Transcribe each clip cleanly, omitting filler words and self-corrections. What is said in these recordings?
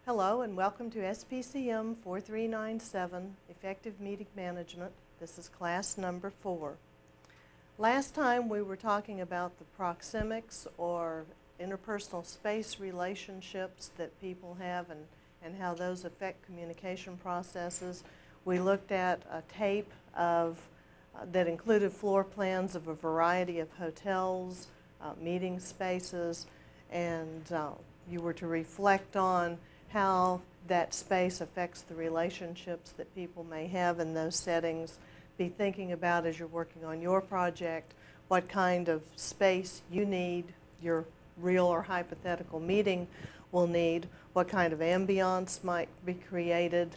Hello and welcome to SPCM 4397, Effective Meeting Management. This is class number 4. Last time we were talking about the proxemics or interpersonal space relationships that people have and how those affect communication processes. We looked at a tape that included floor plans of a variety of hotels, meeting spaces, and you were to reflect on how that space affects the relationships that people may have in those settings. Be thinking about as you're working on your project what kind of space you need, your real or hypothetical meeting will need, what kind of ambiance might be created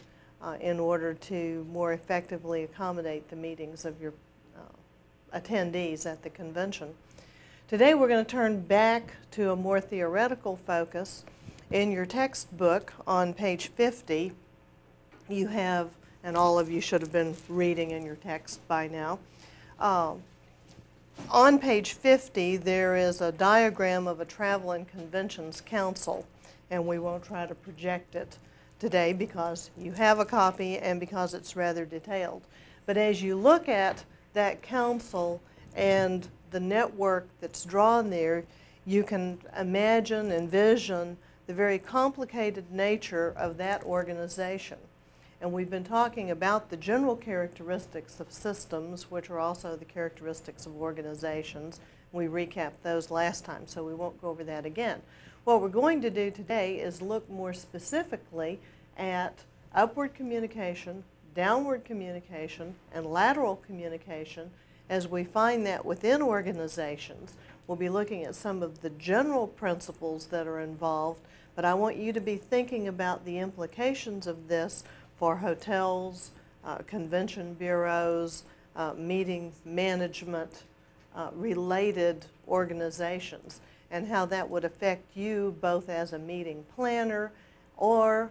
in order to more effectively accommodate the meetings of your attendees at the convention. Today we're going to turn back to a more theoretical focus. In your textbook on page 50, you have, and all of you should have been reading in your text by now, on page 50 there is a diagram of a travel and conventions council, and we won't try to project it today because you have a copy and because it's rather detailed. But as you look at that council and the network that's drawn there, you can imagine, envision the very complicated nature of that organization. And we've been talking about the general characteristics of systems, which are also the characteristics of organizations. We recapped those last time, so we won't go over that again. What we're going to do today is look more specifically at upward communication, downward communication, and lateral communication as we find that within organizations. We'll be looking at some of the general principles that are involved, but I want you to be thinking about the implications of this for hotels, convention bureaus, meeting management, related organizations, and how that would affect you both as a meeting planner or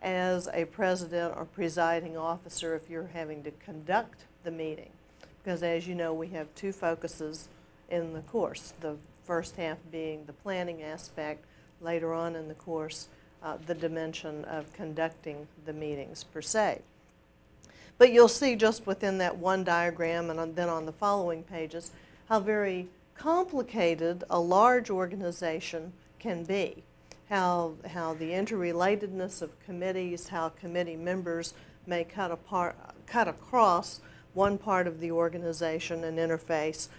as a president or presiding officer if you're having to conduct the meeting. Because as you know, we have two focuses in the course, the first half being the planning aspect, later on in the course the dimension of conducting the meetings per se. But you'll see just within that one diagram and then on the following pages how very complicated a large organization can be, how the interrelatedness of committees, how committee members may cut across one part of the organization and interface.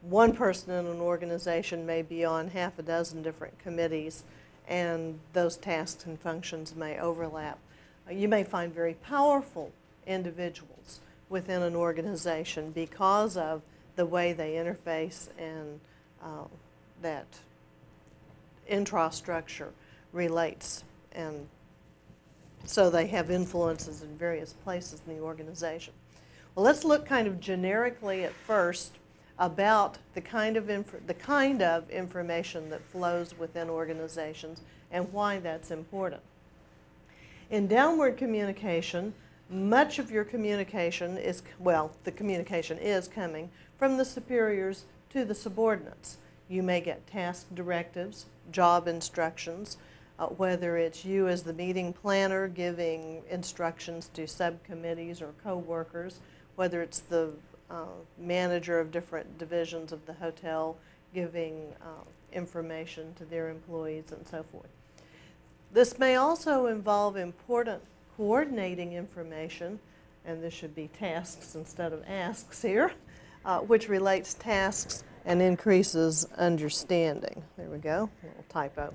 One person in an organization may be on half a dozen different committees, and those tasks and functions may overlap. You may find very powerful individuals within an organization because of the way they interface and that intrastructure relates, and so they have influences in various places in the organization. Well, let's look kind of generically at first about the kind of information that flows within organizations and why that's important. In downward communication, much of your communication is, well, the communication is coming from the superiors to the subordinates. You may get task directives, job instructions, whether it's you as the meeting planner giving instructions to subcommittees or co-workers, whether it's the manager of different divisions of the hotel giving information to their employees and so forth. This may also involve important coordinating information, and this should be tasks instead of asks here, which relates tasks and increases understanding. There we go, a little typo.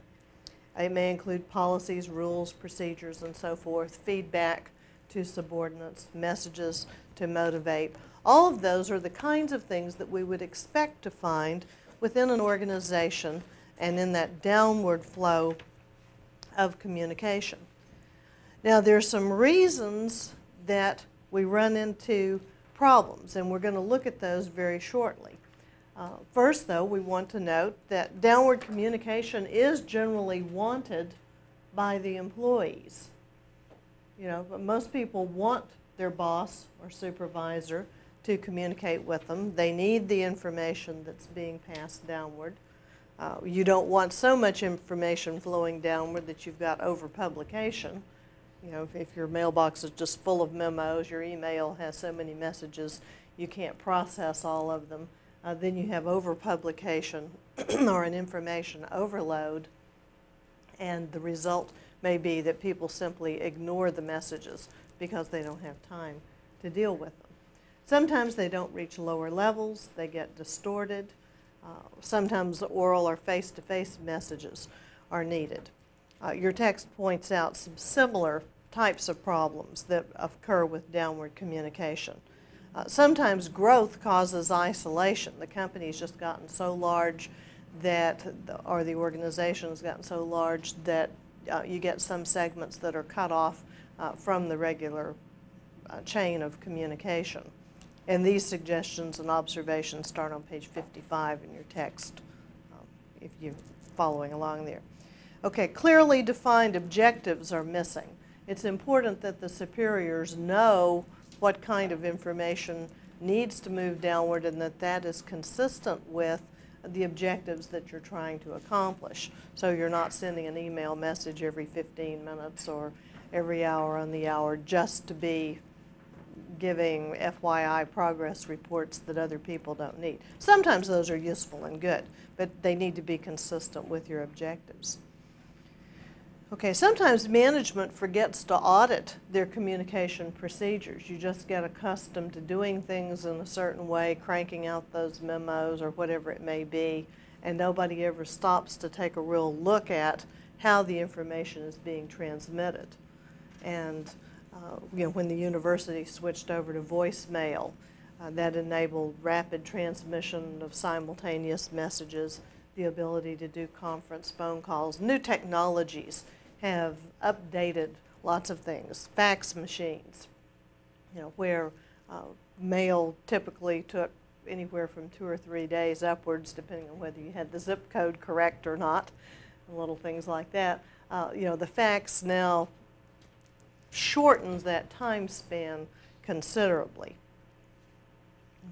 It may include policies, rules, procedures, and so forth, feedback to subordinates, messages to motivate. All of those are the kinds of things that we would expect to find within an organization and in that downward flow of communication. Now, there are some reasons that we run into problems, and we're going to look at those very shortly. First, though, we want to note that downward communication is generally wanted by the employees. You know, but most people want their boss or supervisor to communicate with them. They need the information that's being passed downward. You don't want so much information flowing downward that you've got overpublication. You know, if your mailbox is just full of memos, your email has so many messages, you can't process all of them. Then you have overpublication or an information overload, and the result may be that people simply ignore the messages because they don't have time to deal with them. Sometimes they don't reach lower levels, they get distorted. Sometimes oral or face-to-face messages are needed. Your text points out some similar types of problems that occur with downward communication. Sometimes growth causes isolation. The company's just gotten so large that, or the organization's gotten so large that you get some segments that are cut off from the regular chain of communication. And these suggestions and observations start on page 55 in your text, if you're following along there. Okay, clearly defined objectives are missing. It's important that the superiors know what kind of information needs to move downward and that that is consistent with the objectives that you're trying to accomplish. So you're not sending an email message every 15 minutes or every hour on the hour just to be giving FYI progress reports that other people don't need. Sometimes those are useful and good, but they need to be consistent with your objectives. Okay, sometimes management forgets to audit their communication procedures. You just get accustomed to doing things in a certain way, cranking out those memos or whatever it may be, and nobody ever stops to take a real look at how the information is being transmitted. And you know, when the university switched over to voicemail, that enabled rapid transmission of simultaneous messages, the ability to do conference phone calls. New technologies have updated lots of things. Fax machines, you know, where mail typically took anywhere from 2 or 3 days upwards, depending on whether you had the zip code correct or not, and little things like that. You know, the fax now shortens that time span considerably.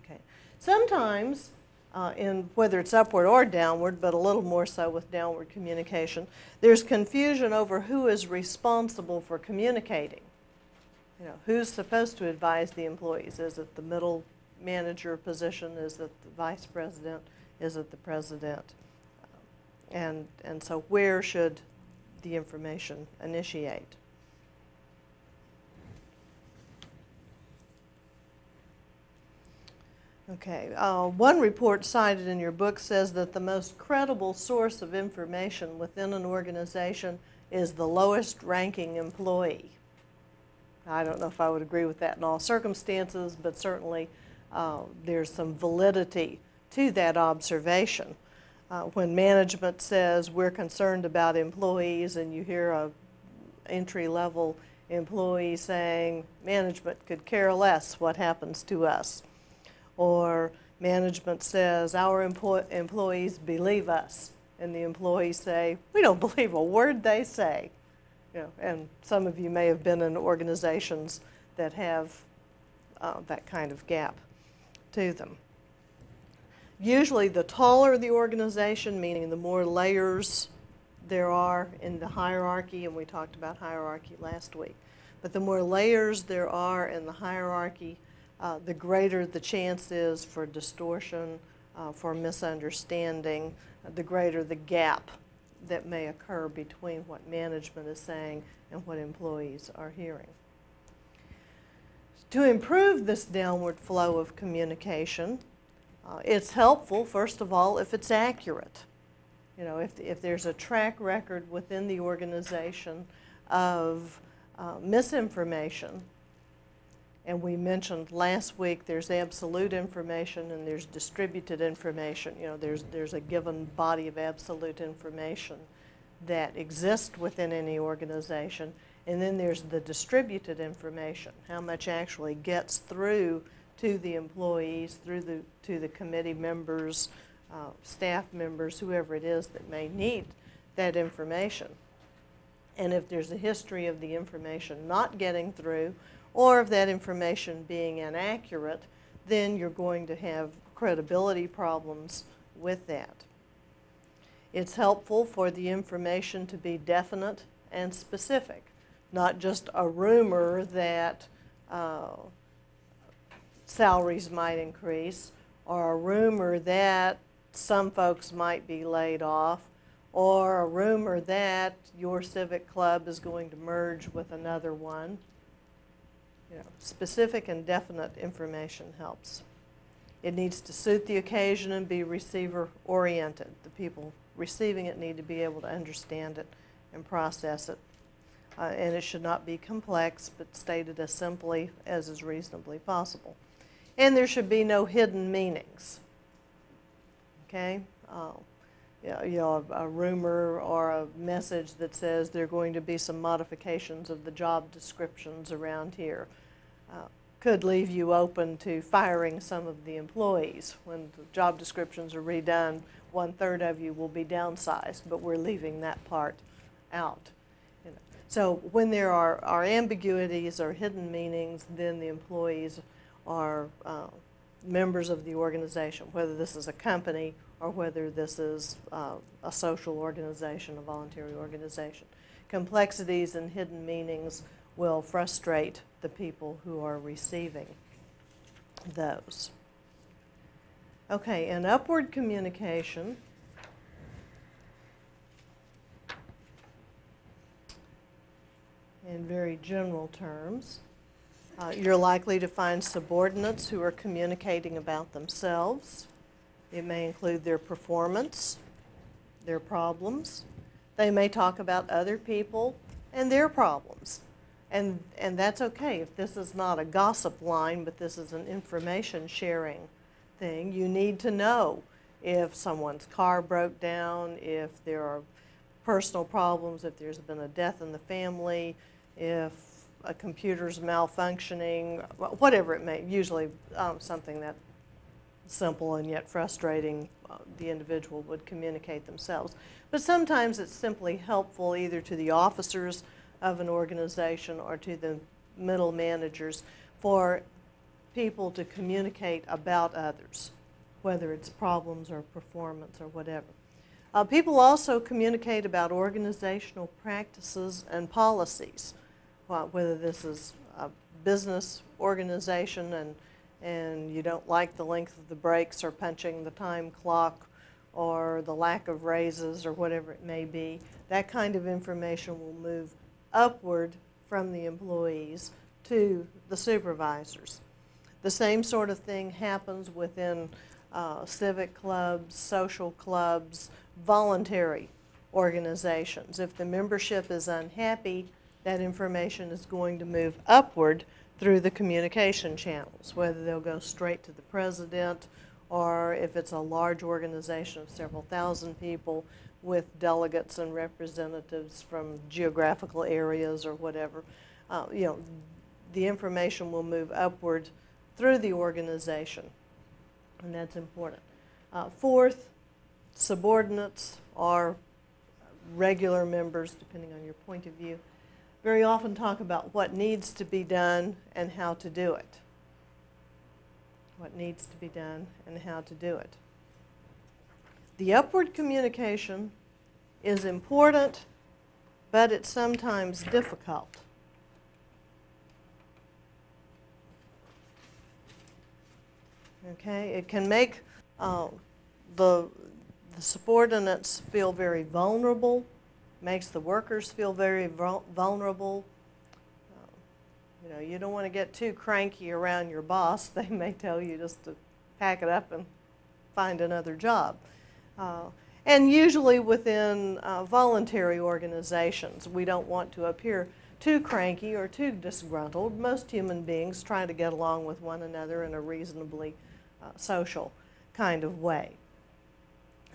Okay. Sometimes, in whether it's upward or downward, but a little more so with downward communication, there's confusion over who is responsible for communicating. You know, who's supposed to advise the employees? Is it the middle manager position? Is it the vice president? Is it the president? And so where should the information initiate? Okay, one report cited in your book says that the most credible source of information within an organization is the lowest ranking employee. I don't know if I would agree with that in all circumstances, but certainly there's some validity to that observation. When management says we're concerned about employees and you hear a entry-level employee saying management could care less what happens to us, or management says our employees believe us, and the employees say we don't believe a word they say. You know, and some of you may have been in organizations that have that kind of gap to them. Usually the taller the organization, meaning the more layers there are in the hierarchy, and we talked about hierarchy last week, but the more layers there are in the hierarchy, the greater the chance is for distortion, for misunderstanding, the greater the gap that may occur between what management is saying and what employees are hearing. To improve this downward flow of communication, it's helpful, first of all, if it's accurate. You know, if there's a track record within the organization of misinformation, and we mentioned last week there's absolute information and there's distributed information. You know, there's a given body of absolute information that exists within any organization, and then there's the distributed information, how much actually gets through to the employees, to the committee members, staff members, whoever it is that may need that information. And if there's a history of the information not getting through, or of that information being inaccurate, then you're going to have credibility problems with that. It's helpful for the information to be definite and specific, not just a rumor that salaries might increase, or a rumor that some folks might be laid off, or a rumor that your civic club is going to merge with another one. You know, specific and definite information helps. It needs to suit the occasion and be receiver-oriented. The people receiving it need to be able to understand it and process it. And it should not be complex, but stated as simply as is reasonably possible. And there should be no hidden meanings. Okay? A rumor or a message that says there are going to be some modifications of the job descriptions around here could leave you open to firing some of the employees. When the job descriptions are redone, 1/3 of you will be downsized, but we're leaving that part out. You know. So when there are ambiguities or hidden meanings, then the employees are members of the organization, whether this is a company or whether this is a social organization, a voluntary organization. Complexities and hidden meanings will frustrate the people who are receiving those. Okay, in upward communication, in very general terms, you're likely to find subordinates who are communicating about themselves. It may include their performance, their problems. They may talk about other people and their problems. And that's okay if this is not a gossip line, but this is an information sharing thing. You need to know if someone's car broke down, if there are personal problems, if there's been a death in the family, if a computer's malfunctioning, whatever it may, usually something that simple and yet frustrating, the individual would communicate themselves. But sometimes it's simply helpful either to the officers of an organization or to the middle managers for people to communicate about others, whether it's problems or performance or whatever. People also communicate about organizational practices and policies, whether this is a business organization and you don't like the length of the breaks or punching the time clock or the lack of raises or whatever it may be. That kind of information will move upward from the employees to the supervisors. The same sort of thing happens within civic clubs, social clubs, voluntary organizations. If the membership is unhappy, that information is going to move upward through the communication channels, whether they'll go straight to the president or if it's a large organization of several thousand people with delegates and representatives from geographical areas or whatever. The information will move upward through the organization, and that's important. Fourth, subordinates are regular members, depending on your point of view, very often talk about what needs to be done and how to do it. What needs to be done and how to do it. The upward communication is important, but it's sometimes difficult. Okay, it can make the subordinates feel very vulnerable, makes the workers feel very vulnerable. You don't want to get too cranky around your boss. They may tell you just to pack it up and find another job. And usually within voluntary organizations, we don't want to appear too cranky or too disgruntled. Most human beings try to get along with one another in a reasonably social kind of way.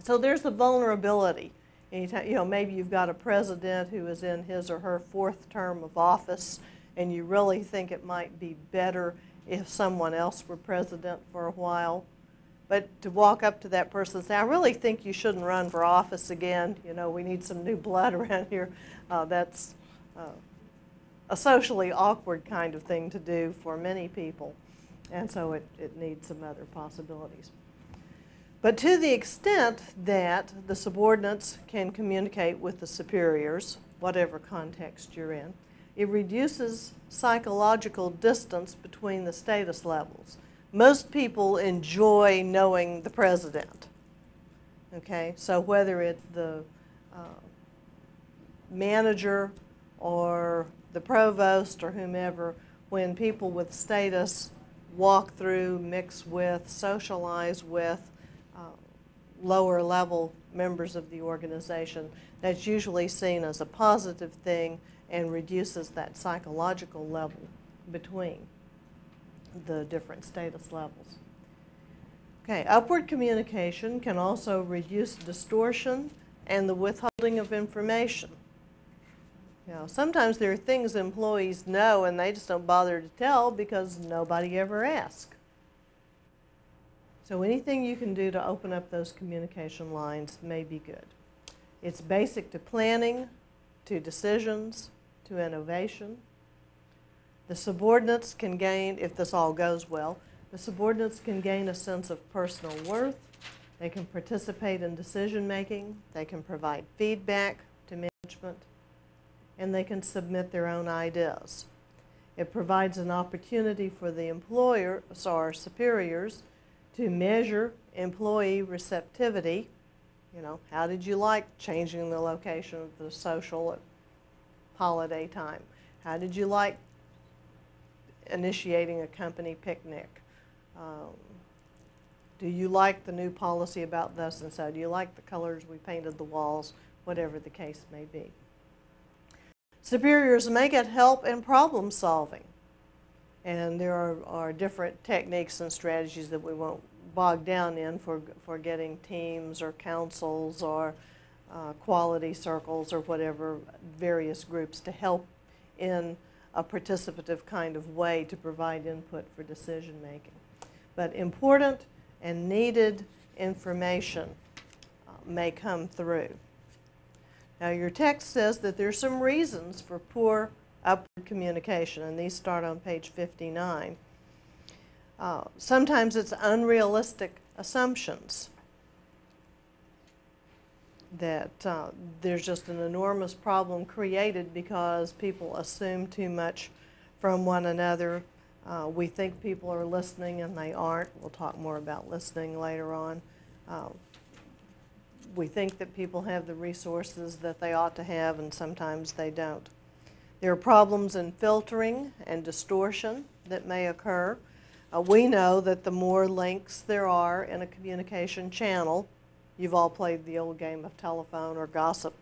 So there's the vulnerability. Anytime, maybe you've got a president who is in his or her 4th term of office, and you really think it might be better if someone else were president for a while. But to walk up to that person and say, I really think you shouldn't run for office again. We need some new blood around here. That's a socially awkward kind of thing to do for many people. And so it needs some other possibilities. But to the extent that the subordinates can communicate with the superiors, whatever context you're in, it reduces psychological distance between the status levels. Most people enjoy knowing the president. Okay, so whether it's the manager or the provost or whomever, when people with status walk through, mix with, socialize with lower level members of the organization, that's usually seen as a positive thing and reduces that psychological level between the different status levels. Okay, upward communication can also reduce distortion and the withholding of information. You know, sometimes there are things employees know and they just don't bother to tell because nobody ever asks. So anything you can do to open up those communication lines may be good. It's basic to planning, to decisions, to innovation. The subordinates can gain, if this all goes well, the subordinates can gain a sense of personal worth. They can participate in decision making. They can provide feedback to management. And they can submit their own ideas. It provides an opportunity for the employers or superiors to measure employee receptivity. You know, how did you like changing the location of the social at holiday time? How did you like initiating a company picnic? Do you like the new policy about this and so? Do you like the colors we painted the walls? Whatever the case may be. Superiors may get help in problem solving. And there are different techniques and strategies that we won't bog down in for getting teams or councils or quality circles or whatever, various groups to help in a participative kind of way to provide input for decision making. But important and needed information may come through. Now your text says that there's some reasons for poor upward communication, and these start on page 59. Sometimes it's unrealistic assumptions that there's just an enormous problem created because people assume too much from one another. We think people are listening and they aren't. We'll talk more about listening later on. We think that people have the resources that they ought to have, and sometimes they don't. There are problems in filtering and distortion that may occur. We know that the more links there are in a communication channel, you've all played the old game of telephone or gossip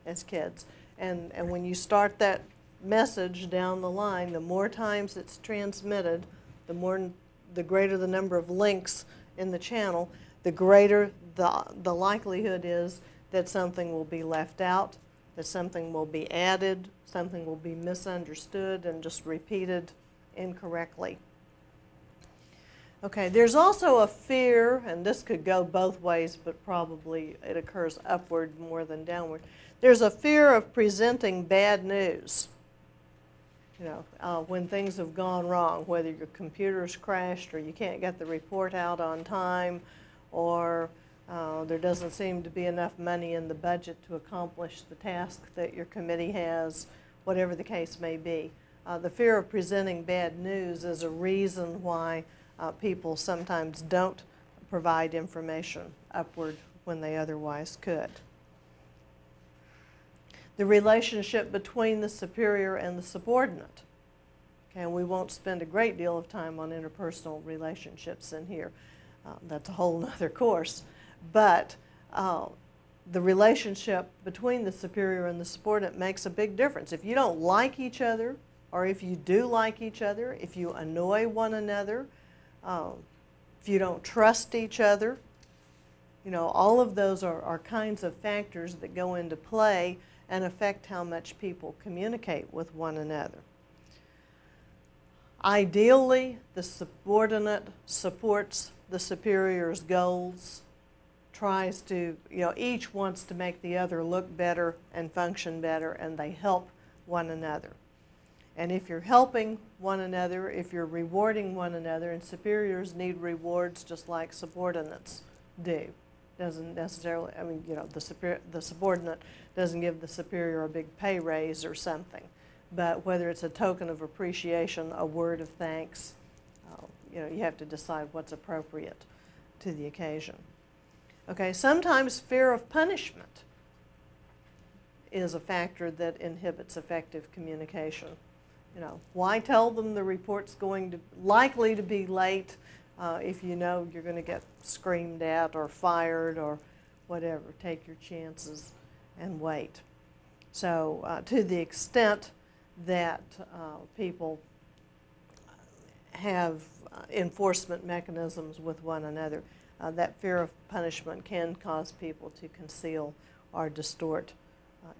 as kids, and when you start that message down the line, the more times it's transmitted, the greater the number of links in the channel, the greater the likelihood is that something will be left out, that something will be added, something will be misunderstood and just repeated incorrectly. Okay, there's also a fear, and this could go both ways, but probably it occurs upward more than downward. There's a fear of presenting bad news. You know, when things have gone wrong, whether your computer's crashed or you can't get the report out on time, or there doesn't seem to be enough money in the budget to accomplish the task that your committee has, whatever the case may be. The fear of presenting bad news is a reason why people sometimes don't provide information upward when they otherwise could. The relationship between the superior and the subordinate. Okay, and we won't spend a great deal of time on interpersonal relationships in here. That's a whole other course. But the relationship between the superior and the subordinate makes a big difference. If you don't like each other, or if you do like each other, if you annoy one another, if you don't trust each other, you know, all of those are kinds of factors that go into play and affect how much people communicate with one another. Ideally, the subordinate supports the superior's goals, tries to, you know, each wants to make the other look better and function better, and they help one another. And if you're helping one another, if you're rewarding one another, and superiors need rewards just like subordinates do. Doesn't necessarily, I mean, you know, the subordinate doesn't give the superior a big pay raise or something. But whether it's a token of appreciation, a word of thanks, you know, you have to decide what's appropriate to the occasion. Okay, sometimes fear of punishment is a factor that inhibits effective communication. You know, why tell them the report's likely to be late if you know you're going to get screamed at or fired or whatever? Take your chances and wait. So to the extent that people have enforcement mechanisms with one another, that fear of punishment can cause people to conceal or distort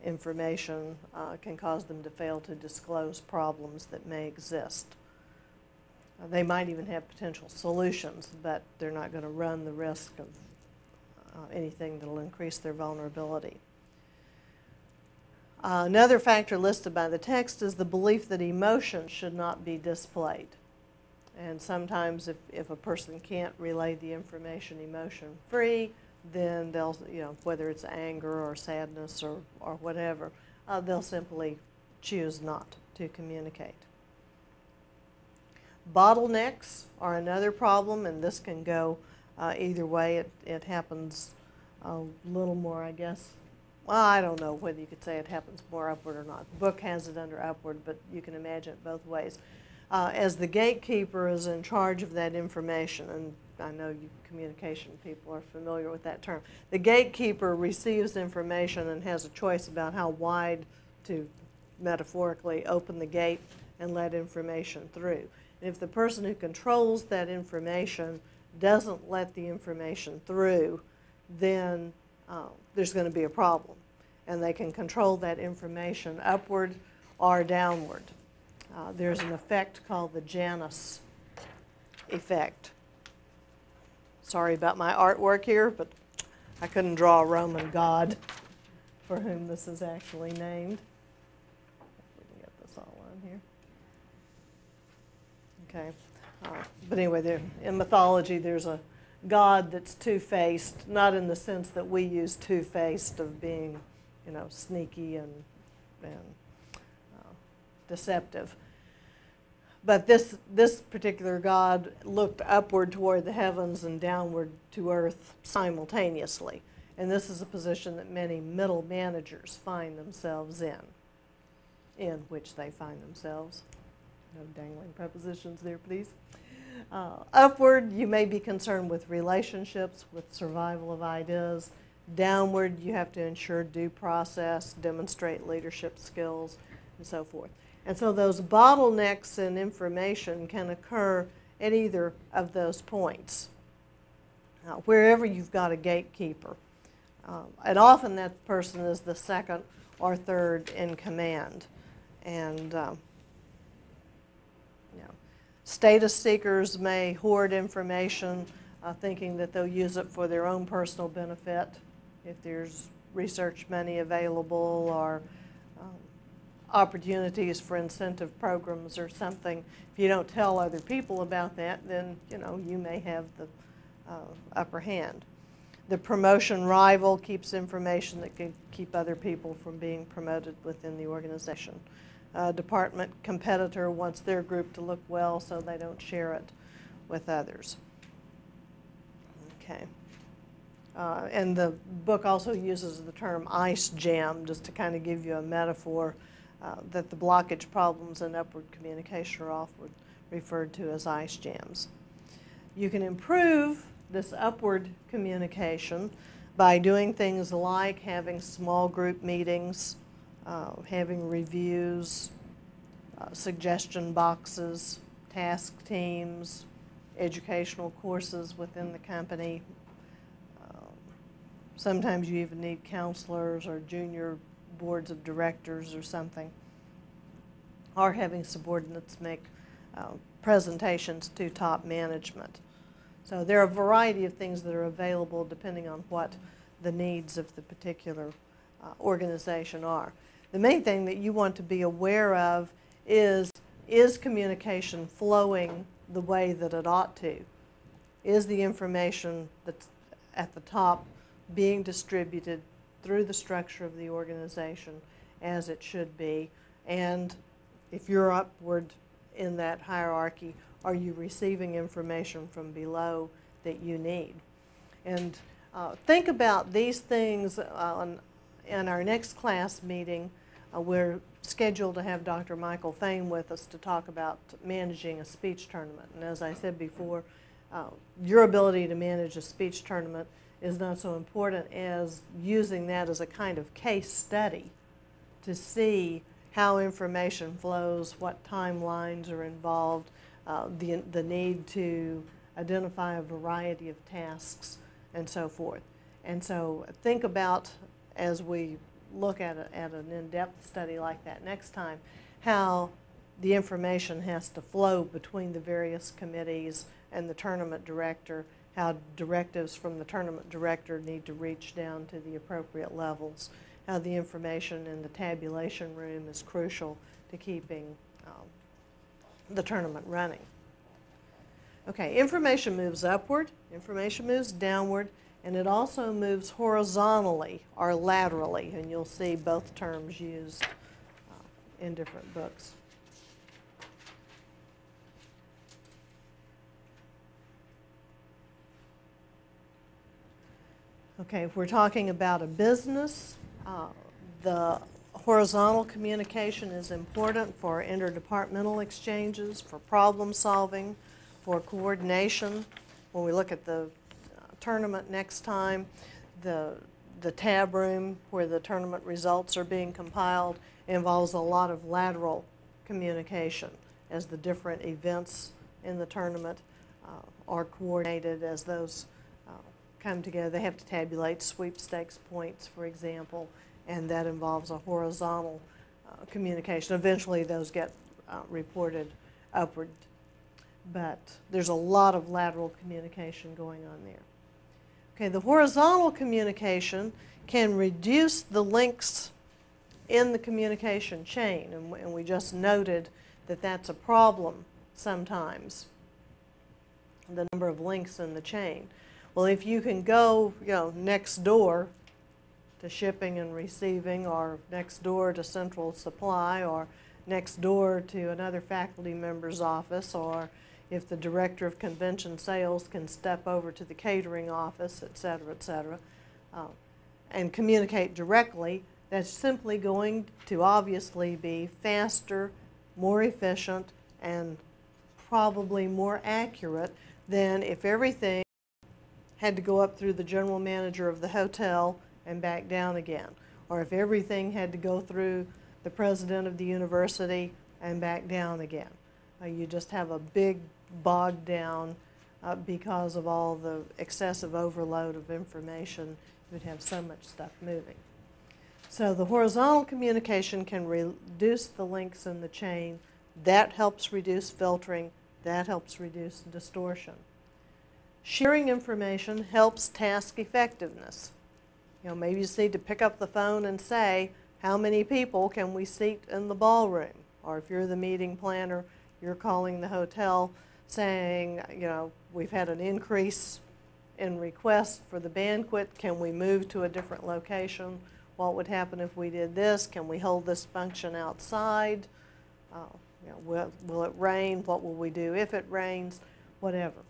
information, can cause them to fail to disclose problems that may exist. They might even have potential solutions, but they're not going to run the risk of anything that will increase their vulnerability. Another factor listed by the text is the belief that emotion should not be displayed. And sometimes if a person can't relay the information emotion-free, then they'll, you know, whether it's anger or sadness or whatever, they'll simply choose not to communicate. Bottlenecks are another problem, and this can go either way. It happens a little more, I guess. Well, I don't know whether you could say it happens more upward or not. The book has it under upward, but you can imagine it both ways. As the gatekeeper is in charge of that information, and I know you communication people are familiar with that term. The gatekeeper receives information and has a choice about how wide to metaphorically open the gate and let information through. And if the person who controls that information doesn't let the information through, then there's going to be a problem. And they can control that information upward or downward. There's an effect called the Janus Effect. Sorry about my artwork here, but I couldn't draw a Roman god for whom this is actually named. If we can get this all on here. Okay. But anyway, in mythology, there's a god that's two-faced, not in the sense that we use two-faced of being, you know, sneaky and deceptive. But this particular god looked upward toward the heavens and downward to earth simultaneously. And this is a position that many middle managers find themselves in which they find themselves. No dangling prepositions there, please. Upward, you may be concerned with relationships, with survival of ideas. Downward, you have to ensure due process, demonstrate leadership skills, and so forth. And so those bottlenecks in information can occur at either of those points, wherever you've got a gatekeeper. And often that person is the second or third in command. And status seekers may hoard information thinking that they'll use it for their own personal benefit if there's research money available or opportunities for incentive programs or something. If you don't tell other people about that, then you may have the upper hand. The promotion rival keeps information that can keep other people from being promoted within the organization. Department competitor wants their group to look well, so they don't share it with others. Okay. And the book also uses the term ice jam, just to kind of give you a metaphor that the blockage problems in upward communication are often referred to as ice jams. You can improve this upward communication by doing things like having small group meetings, having reviews, suggestion boxes, task teams, educational courses within the company. Sometimes you even need counselors or junior boards of directors or something, or having subordinates make presentations to top management. So there are a variety of things that are available depending on what the needs of the particular organization are. The main thing that you want to be aware of is communication flowing the way that it ought to? Is the information that's at the top being distributed through the structure of the organization as it should be, and if you're upward in that hierarchy, are you receiving information from below that you need? And think about these things in our next class meeting. We're scheduled to have Dr. Michael Fain with us to talk about managing a speech tournament. And as I said before, your ability to manage a speech tournament is not so important as using that as a kind of case study to see how information flows, what timelines are involved, the need to identify a variety of tasks, and so forth. And so think about, as we look at an in-depth study like that next time, how the information has to flow between the various committees and the tournament director, how directives from the tournament director need to reach down to the appropriate levels, how the information in the tabulation room is crucial to keeping the tournament running. Okay, information moves upward, information moves downward, and it also moves horizontally or laterally, and you'll see both terms used in different books. Okay, if we're talking about a business, the horizontal communication is important for interdepartmental exchanges, for problem solving, for coordination. When we look at the tournament next time, the tab room where the tournament results are being compiled involves a lot of lateral communication as the different events in the tournament are coordinated as those come together. They have to tabulate sweepstakes points, for example, and that involves a horizontal communication. Eventually those get reported upward, but there's a lot of lateral communication going on there. Okay, the horizontal communication can reduce the links in the communication chain, and we just noted that that's a problem sometimes, the number of links in the chain. Well, if you can go, next door to shipping and receiving, or next door to central supply, or next door to another faculty member's office, or if the director of convention sales can step over to the catering office, et cetera, and communicate directly, that's simply going to obviously be faster, more efficient, and probably more accurate than if everything had to go up through the general manager of the hotel and back down again, or if everything had to go through the president of the university and back down again. You just have a big bogged down because of all the excessive overload of information. You'd have so much stuff moving. So the horizontal communication can reduce the links in the chain. That helps reduce filtering. That helps reduce distortion. Sharing information helps task effectiveness. Maybe you just need to pick up the phone and say, how many people can we seat in the ballroom? Or if you're the meeting planner, you're calling the hotel saying, we've had an increase in requests for the banquet. Can we move to a different location? What would happen if we did this? Can we hold this function outside? Will it rain? What will we do if it rains? Whatever.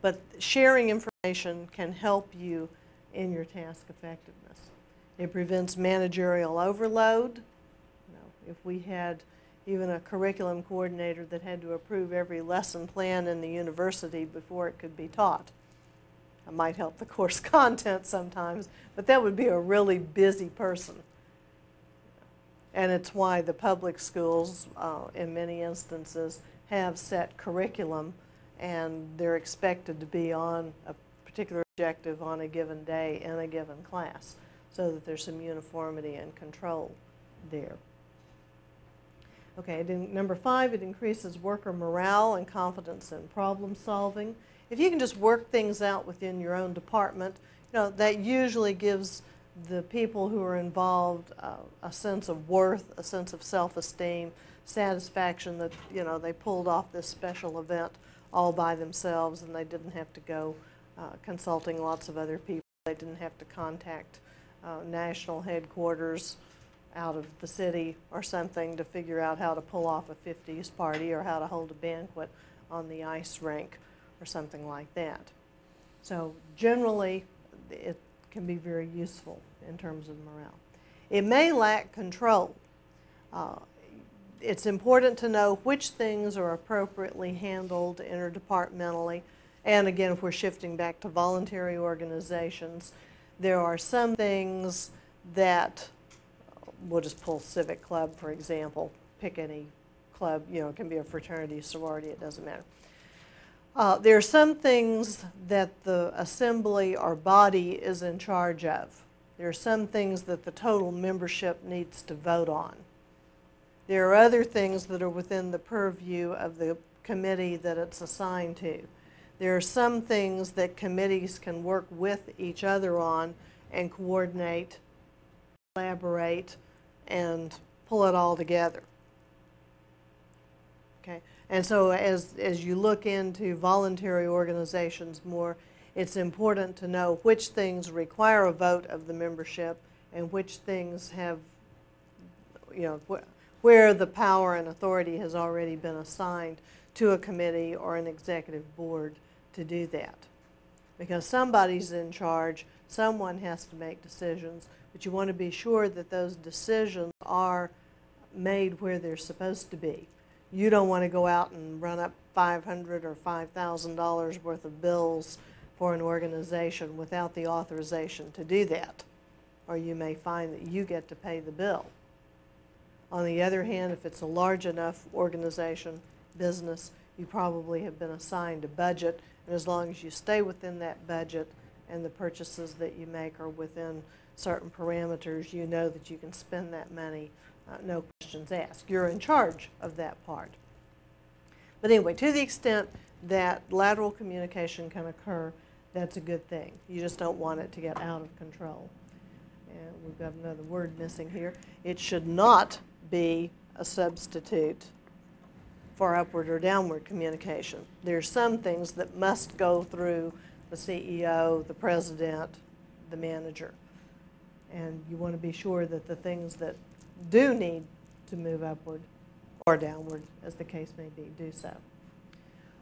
But sharing information can help you in your task effectiveness. It prevents managerial overload. If we had even a curriculum coordinator that had to approve every lesson plan in the university before it could be taught, it might help the course content sometimes, but that would be a really busy person. And it's why the public schools, in many instances, have set curriculum, and they're expected to be on a particular objective on a given day in a given class, so that there's some uniformity and control there. Okay, number 5, it increases worker morale and confidence in problem solving. If you can just work things out within your own department, that usually gives the people who are involved a sense of worth, a sense of self-esteem, satisfaction that they pulled off this special event all by themselves and they didn't have to go consulting lots of other people. They didn't have to contact national headquarters out of the city or something to figure out how to pull off a 50s party or how to hold a banquet on the ice rink or something like that. So generally, it can be very useful in terms of morale. It may lack control. It's important to know which things are appropriately handled interdepartmentally. And again, if we're shifting back to voluntary organizations, there are some things that, we'll just pull Civic Club, for example. Pick any club, you know, it can be a fraternity, sorority, it doesn't matter. There are some things that the assembly or body is in charge of. There are some things that the total membership needs to vote on. There are other things that are within the purview of the committee that it's assigned to. There are some things that committees can work with each other on and coordinate, collaborate, and pull it all together. Okay? And so as you look into voluntary organizations more, it's important to know which things require a vote of the membership and which things have, you know, where the power and authority has already been assigned to a committee or an executive board to do that. Because somebody's in charge, someone has to make decisions, but you want to be sure that those decisions are made where they're supposed to be. You don't want to go out and run up $500 or $5,000 worth of bills for an organization without the authorization to do that, or you may find that you get to pay the bill. On the other hand, if it's a large enough organization, business, you probably have been assigned a budget, and as long as you stay within that budget and the purchases that you make are within certain parameters, you know that you can spend that money, no questions asked. You're in charge of that part. But anyway, to the extent that lateral communication can occur, that's a good thing. You just don't want it to get out of control. And we've got another word missing here. It should not be a substitute for upward or downward communication. There are some things that must go through the CEO, the president, the manager. And you want to be sure that the things that do need to move upward or downward, as the case may be, do so.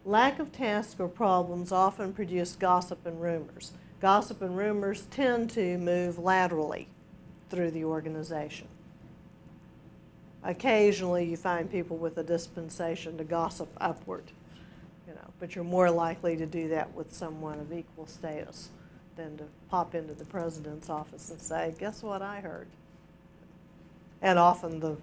Lack of tasks or problems often produce gossip and rumors. Gossip and rumors tend to move laterally through the organization. Occasionally you find people with a dispensation to gossip upward, you know, but you're more likely to do that with someone of equal status than to pop into the president's office and say, guess what I heard? And often the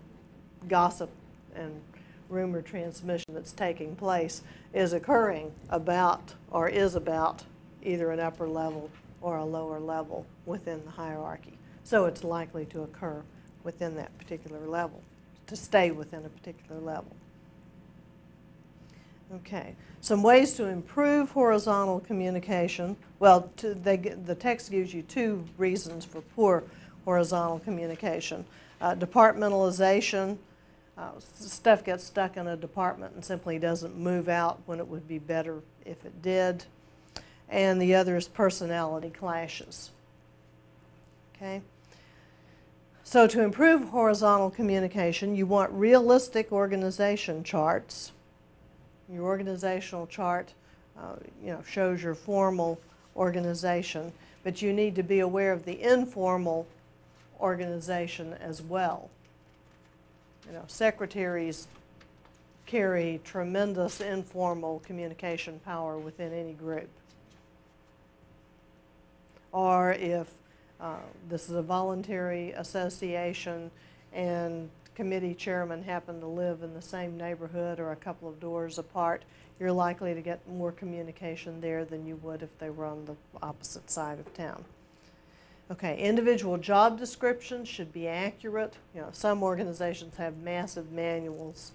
gossip and rumor transmission that's taking place is occurring about or is about either an upper level or a lower level within the hierarchy. So it's likely to occur within that particular level, to stay within a particular level. Okay, some ways to improve horizontal communication. Well, the text gives you two reasons for poor horizontal communication. Departmentalization. Stuff gets stuck in a department and simply doesn't move out when it would be better if it did. And the other is personality clashes. Okay? So to improve horizontal communication, you want realistic organization charts. Your organizational chart you know, shows your formal organization, but you need to be aware of the informal organization as well. You know, secretaries carry tremendous informal communication power within any group. Or if this is a voluntary association and committee chairmen happen to live in the same neighborhood or a couple of doors apart, you're likely to get more communication there than you would if they were on the opposite side of town. Okay, individual job descriptions should be accurate. You know, some organizations have massive manuals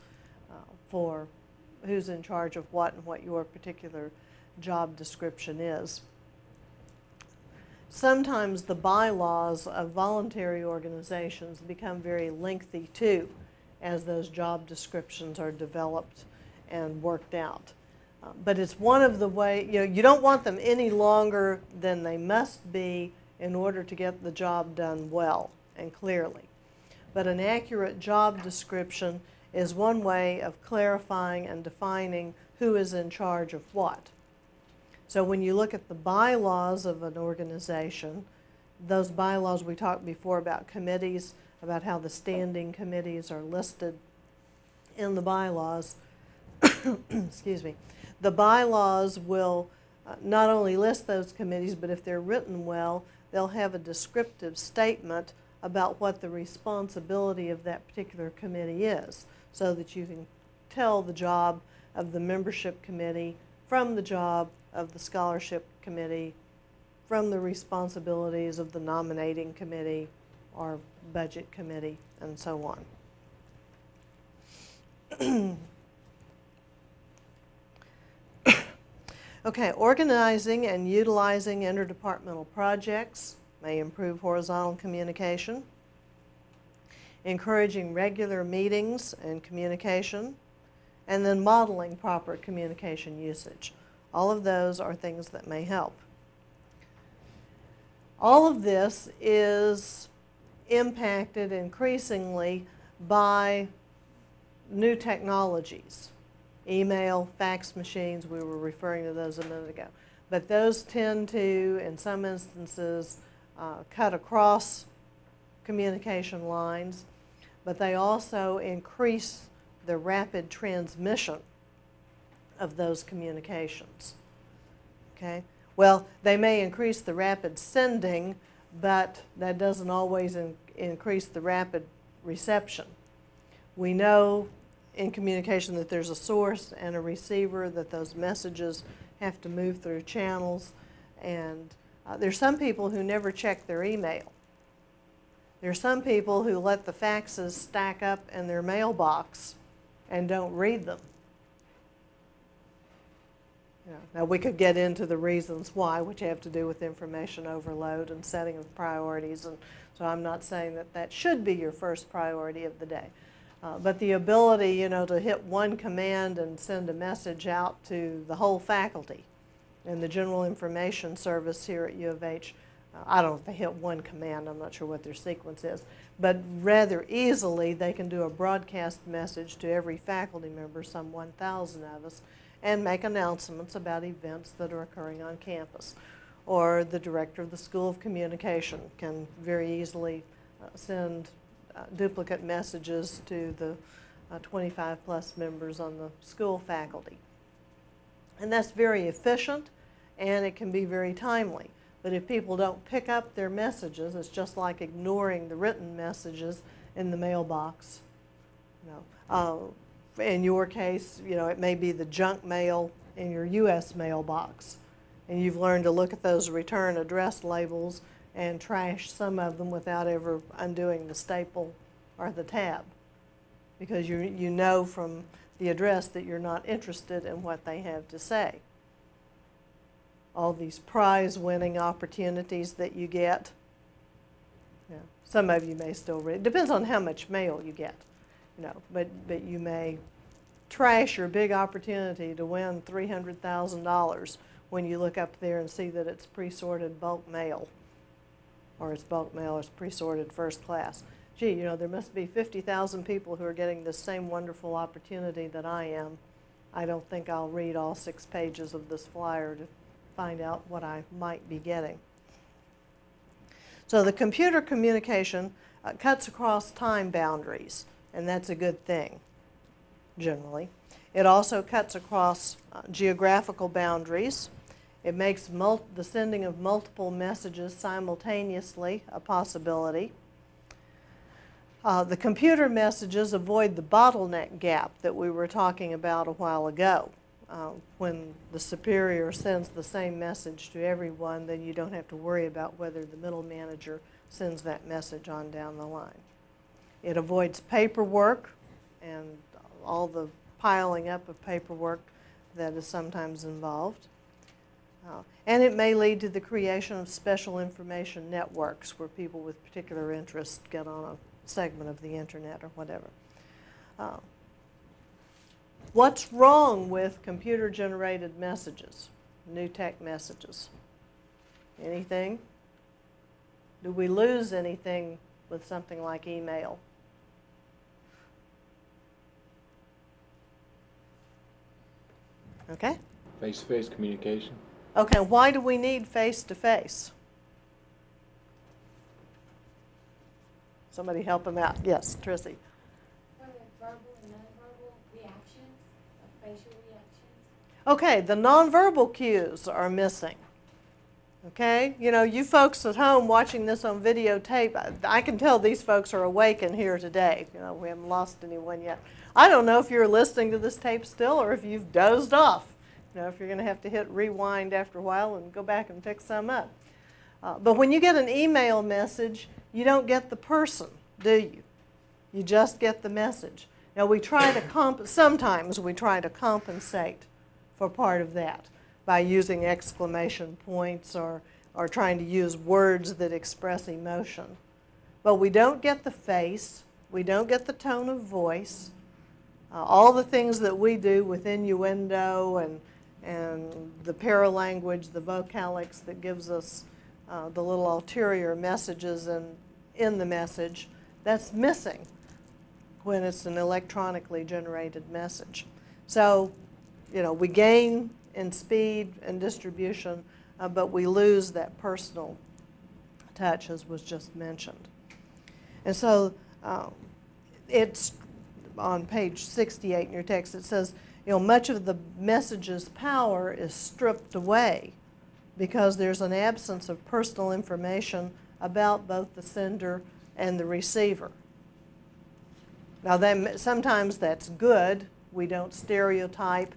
for who's in charge of what and what your particular job description is. Sometimes the bylaws of voluntary organizations become very lengthy too as those job descriptions are developed and worked out. But it's one of the ways, you don't want them any longer than they must be in order to get the job done well and clearly. But an accurate job description is one way of clarifying and defining who is in charge of what. So when you look at the bylaws of an organization, those bylaws we talked before about committees, about how the standing committees are listed in the bylaws, excuse me, the bylaws will not only list those committees, but if they're written well, they'll have a descriptive statement about what the responsibility of that particular committee is, so that you can tell the job of the membership committee from the job of the scholarship committee, from the responsibilities of the nominating committee or budget committee, and so on. Okay, organizing and utilizing interdepartmental projects may improve horizontal communication. Encouraging regular meetings and communication, and then modeling proper communication usage. All of those are things that may help. All of this is impacted increasingly by new technologies. Email, fax machines, we were referring to those a minute ago. But those tend to, in some instances, cut across communication lines, but they also increase the rapid transmission of those communications. Okay? Well, they may increase the rapid sending, but that doesn't always increase the rapid reception. We know in communication that there's a source and a receiver, that those messages have to move through channels, and there's some people who never check their email. There's some people who let the faxes stack up in their mailbox and don't read them. Now we could get into the reasons why, which have to do with information overload and setting of priorities, and so I'm not saying that that should be your first priority of the day. But the ability, to hit one command and send a message out to the whole faculty and the General Information Service here at U of H, I don't know if they hit one command, I'm not sure what their sequence is, but rather easily they can do a broadcast message to every faculty member, some 1,000 of us, and make announcements about events that are occurring on campus. Or the director of the School of Communication can very easily send duplicate messages to the 25 plus members on the school faculty. And that's very efficient, and it can be very timely. But if people don't pick up their messages, it's just like ignoring the written messages in the mailbox. In your case, it may be the junk mail in your U.S. mailbox, and you've learned to look at those return address labels and trash some of them without ever undoing the staple or the tab, because you know from the address that you're not interested in what they have to say. All these prize-winning opportunities that you get, some of you may still read. It depends on how much mail you get, but you may trash your big opportunity to win $300,000 when you look up there and see that it's pre-sorted bulk mail, or it's bulk mail, or it's pre-sorted first class. Gee, there must be 50,000 people who are getting this same wonderful opportunity that I am. I don't think I'll read all 6 pages of this flyer to find out what I might be getting. So the computer communication cuts across time boundaries, and that's a good thing, generally. It also cuts across geographical boundaries. It makes the sending of multiple messages simultaneously a possibility. The computer messages avoid the bottleneck gap that we were talking about a while ago. When the superior sends the same message to everyone, then you don't have to worry about whether the middle manager sends that message on down the line. It avoids paperwork and all the piling up of paperwork that is sometimes involved. And it may lead to the creation of special information networks where people with particular interests get on a segment of the internet or whatever. What's wrong with computer-generated messages, new tech messages? Anything? Do we lose anything with something like email? Okay? Face-to-face communication. Okay, why do we need face-to-face? Somebody help him out. Yes, Trissy. For the verbal and nonverbal reactions, facial reactions. Okay, the nonverbal cues are missing. Okay, you know, you folks at home watching this on videotape, I can tell these folks are awake and here today. You know, we haven't lost anyone yet. I don't know if you're listening to this tape still or if you've dozed off. You know, if you're going to have to hit rewind after a while and go back and pick some up. But when you get an email message, you don't get the person, do you? You just get the message. Now we try to sometimes we try to compensate for part of that by using exclamation points or trying to use words that express emotion. But we don't get the face, we don't get the tone of voice, all the things that we do with innuendo and the paralanguage, the vocalics that gives us the little ulterior messages in the message, that's missing when it's an electronically generated message. So, you know, we gain in speed and distribution, but we lose that personal touch, as was just mentioned. And so it's on page 68 in your text, it says, you know, much of the message's power is stripped away because there's an absence of personal information about both the sender and the receiver. Now, sometimes that's good. We don't stereotype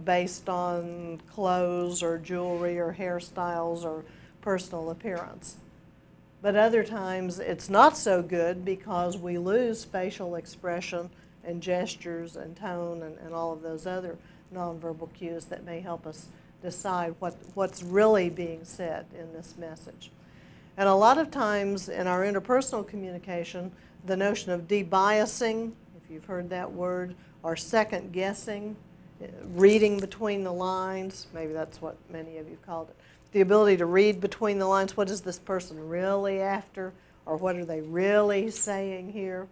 based on clothes or jewelry or hairstyles or personal appearance. But other times it's not so good because we lose facial expression and gestures and tone and all of those other nonverbal cues that may help us decide what's really being said in this message. And a lot of times in our interpersonal communication, the notion of debiasing, if you've heard that word, or second guessing, reading between the lines, maybe that's what many of you called it, the ability to read between the lines, what is this person really after, or what are they really saying here?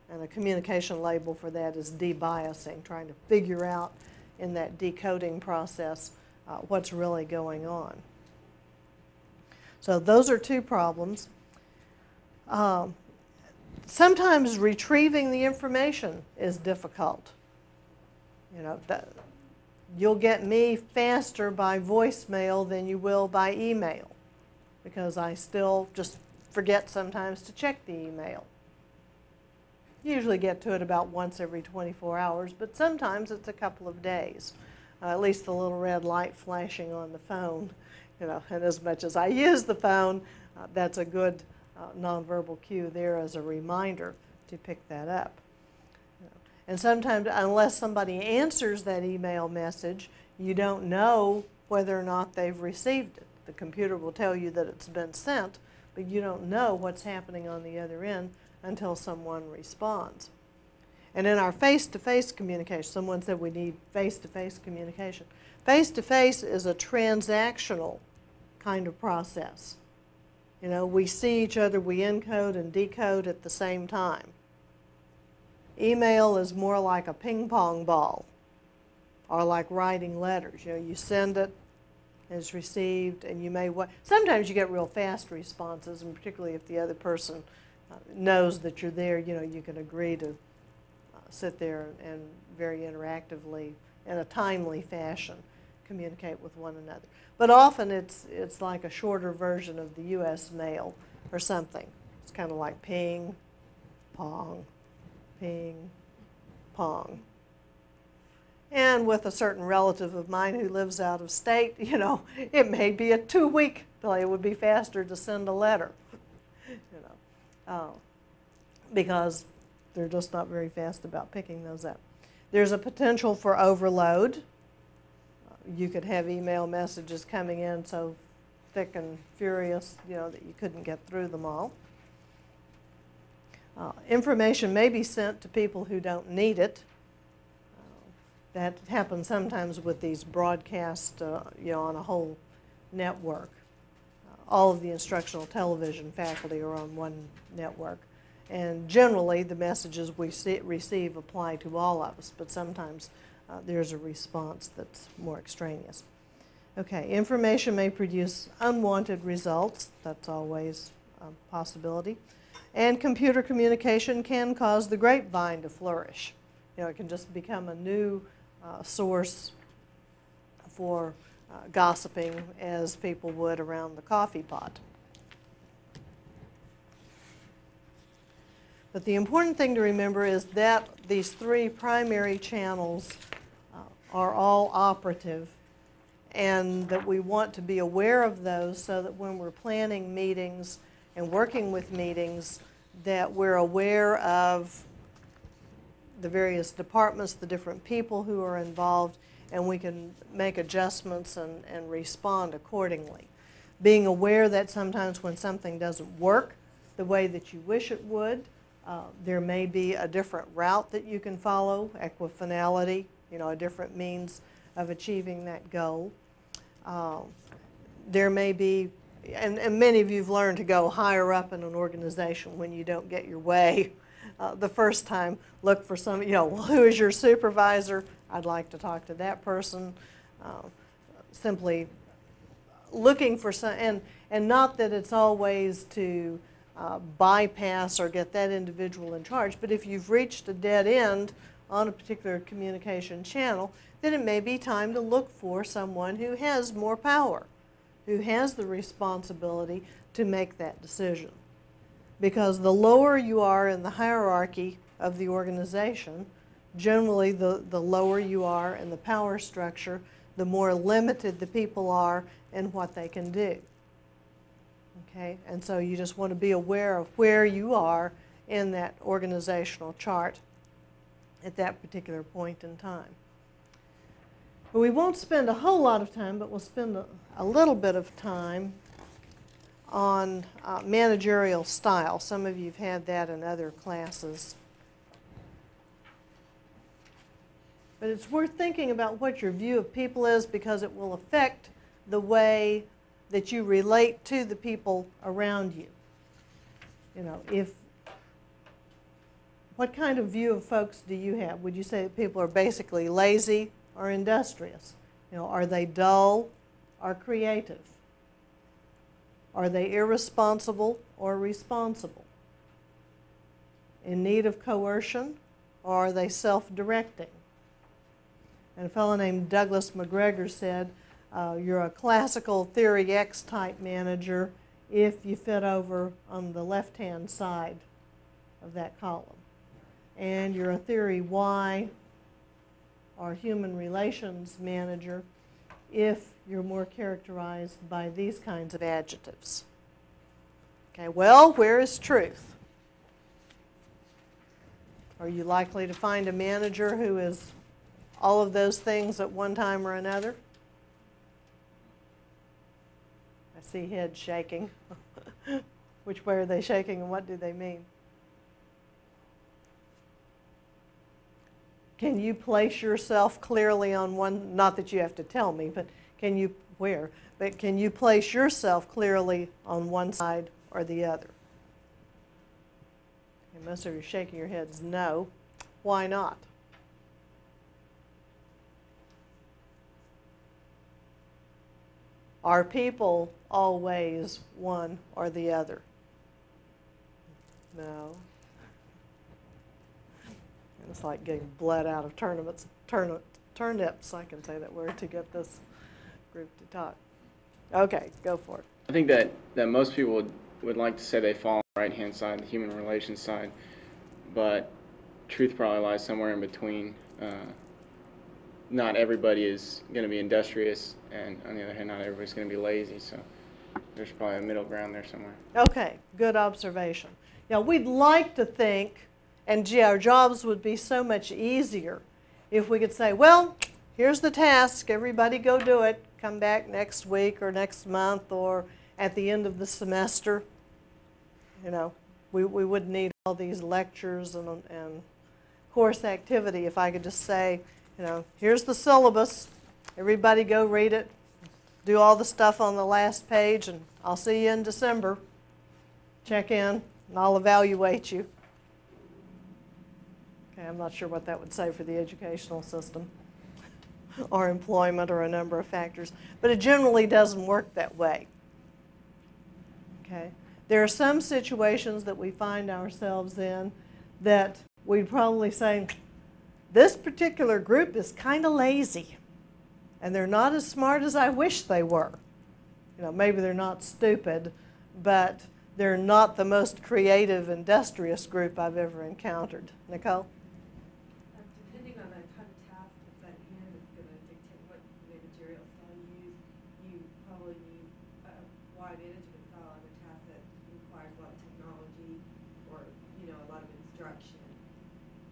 And a communication label for that is debiasing, trying to figure out in that decoding process what's really going on. So those are two problems. Sometimes retrieving the information is difficult. You know, you'll get me faster by voicemail than you will by email because I still just forget sometimes to check the email. Usually get to it about once every 24 hours, but sometimes it's a couple of days. At least the little red light flashing on the phone, you know, and as much as I use the phone, that's a good nonverbal cue there as a reminder to pick that up. And sometimes, unless somebody answers that email message, you don't know whether or not they've received it. The computer will tell you that it's been sent, but you don't know what's happening on the other end until someone responds. And in our face-to-face communication, someone said we need face-to-face communication. Face-to-face is a transactional kind of process. You know, we see each other, we encode and decode at the same time. Email is more like a ping-pong ball or like writing letters. You know, you send it, it's received, and you may sometimes you get real fast responses, and particularly if the other person knows that you're there, you know, you can agree to sit there and very interactively, in a timely fashion, communicate with one another. But often it's like a shorter version of the U.S. mail or something. It's kind of like ping, pong, ping, pong. And with a certain relative of mine who lives out of state, you know, it may be a 2-week delay. It would be faster to send a letter, you know, because they're just not very fast about picking those up. There's a potential for overload. You could have email messages coming in so thick and furious, you know, that you couldn't get through them all. Information may be sent to people who don't need it. That happens sometimes with these broadcasts, you know, on a whole network. All of the instructional television faculty are on one network. And generally, the messages we receive apply to all of us, but sometimes there's a response that's more extraneous. Okay, information may produce unwanted results. That's always a possibility. And computer communication can cause the grapevine to flourish. You know, it can just become a new source for gossiping as people would around the coffee pot. But the important thing to remember is that these three primary channels are all operative, and that we want to be aware of those so that when we're planning meetings and working with meetings, that we're aware of the various departments, the different people who are involved, and we can make adjustments and respond accordingly. Being aware that sometimes when something doesn't work the way that you wish it would, there may be a different route that you can follow, equifinality, you know, a different means of achieving that goal. There may be, and many of you have learned to go higher up in an organization when you don't get your way the first time. Look for some, you know, well, who is your supervisor? I'd like to talk to that person. Simply looking for some, and not that it's always to bypass or get that individual in charge, but if you've reached a dead end on a particular communication channel, then it may be time to look for someone who has more power, who has the responsibility to make that decision. Because the lower you are in the hierarchy of the organization, generally the lower you are in the power structure, the more limited the people are in what they can do. Okay, and so you just want to be aware of where you are in that organizational chart at that particular point in time. But we won't spend a whole lot of time, but we'll spend a little bit of time on managerial style. Some of you have had that in other classes. But it's worth thinking about what your view of people is, because it will affect the way that you relate to the people around you. You know, what kind of view of folks do you have? Would you say that people are basically lazy or industrious? You know, are they dull or creative? Are they irresponsible or responsible? In need of coercion, or are they self-directing? And a fellow named Douglas McGregor said, you're a classical theory X type manager if you fit over on the left-hand side of that column. And you're a theory Y or human relations manager if you're more characterized by these kinds of adjectives. Okay, well, where is truth? Are you likely to find a manager who is all of those things at one time or another? I see heads shaking. Which way are they shaking and what do they mean? Can you place yourself clearly on one, not that you have to tell me, but can you, but can you place yourself clearly on one side or the other? And most of you are shaking your heads no. Why not? Are people always one or the other? No. It's like getting bled out of turnips, I can say that word, to get this group to talk. Okay, go for it. I think that most people would like to say they fall on the right-hand side, the human relations side, but truth probably lies somewhere in between. Not everybody is going to be industrious, and on the other hand, not everybody's going to be lazy, so there's probably a middle ground there somewhere. Okay, good observation. Now, we'd like to think, and gee, our jobs would be so much easier if we could say, well, here's the task, everybody go do it, come back next week or next month or at the end of the semester. You know, we wouldn't need all these lectures and course activity if I could just say, You know, here's the syllabus. Everybody go read it. Do all the stuff on the last page, and I'll see you in December. Check in, and I'll evaluate you. Okay, I'm not sure what that would say for the educational system or employment or a number of factors, but it generally doesn't work that way. Okay, there are some situations that we find ourselves in that we'd probably say, this particular group is kind of lazy, and they're not as smart as I wish they were. You know, maybe they're not stupid, but they're not the most creative, industrious group I've ever encountered. Nicole? Depending on the kind of task that's at hand, it's going to dictate what managerial style you use. You probably need a wide management style on a task that requires a lot of technology or, you know, a lot of instruction.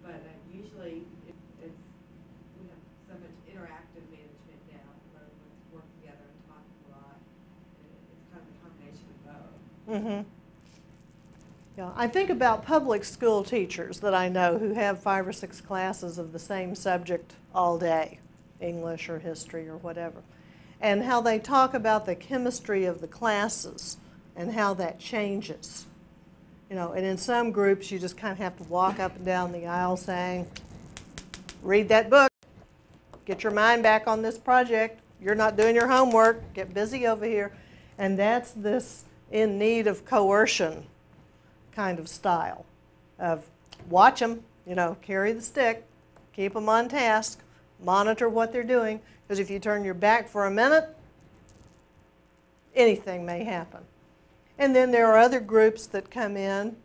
But usually we have so much interactive management now, where everyone's working together and talking a lot. And it's kind of a combination of both. Mm-hmm. Yeah, I think about public school teachers that I know who have 5 or 6 classes of the same subject all day, English or history or whatever, and how they talk about the chemistry of the classes and how that changes. You know, and in some groups you just kind of have to walk up and down the aisle saying, read that book, get your mind back on this project, you're not doing your homework, get busy over here. And that's this in need of coercion kind of style of watch them, you know, carry the stick, keep them on task, monitor what they're doing, because if you turn your back for a minute, anything may happen. And then there are other groups that come in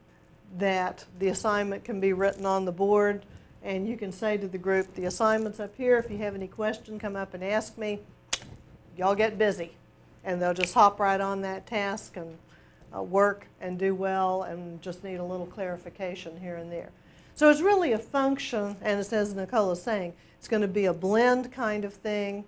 that the assignment can be written on the board, and you can say to the group, the assignment's up here, if you have any question, come up and ask me. Y'all get busy. And they'll just hop right on that task and work and do well and just need a little clarification here and there. So it's really a function, and it's as Nicole is saying, it's going to be a blend kind of thing,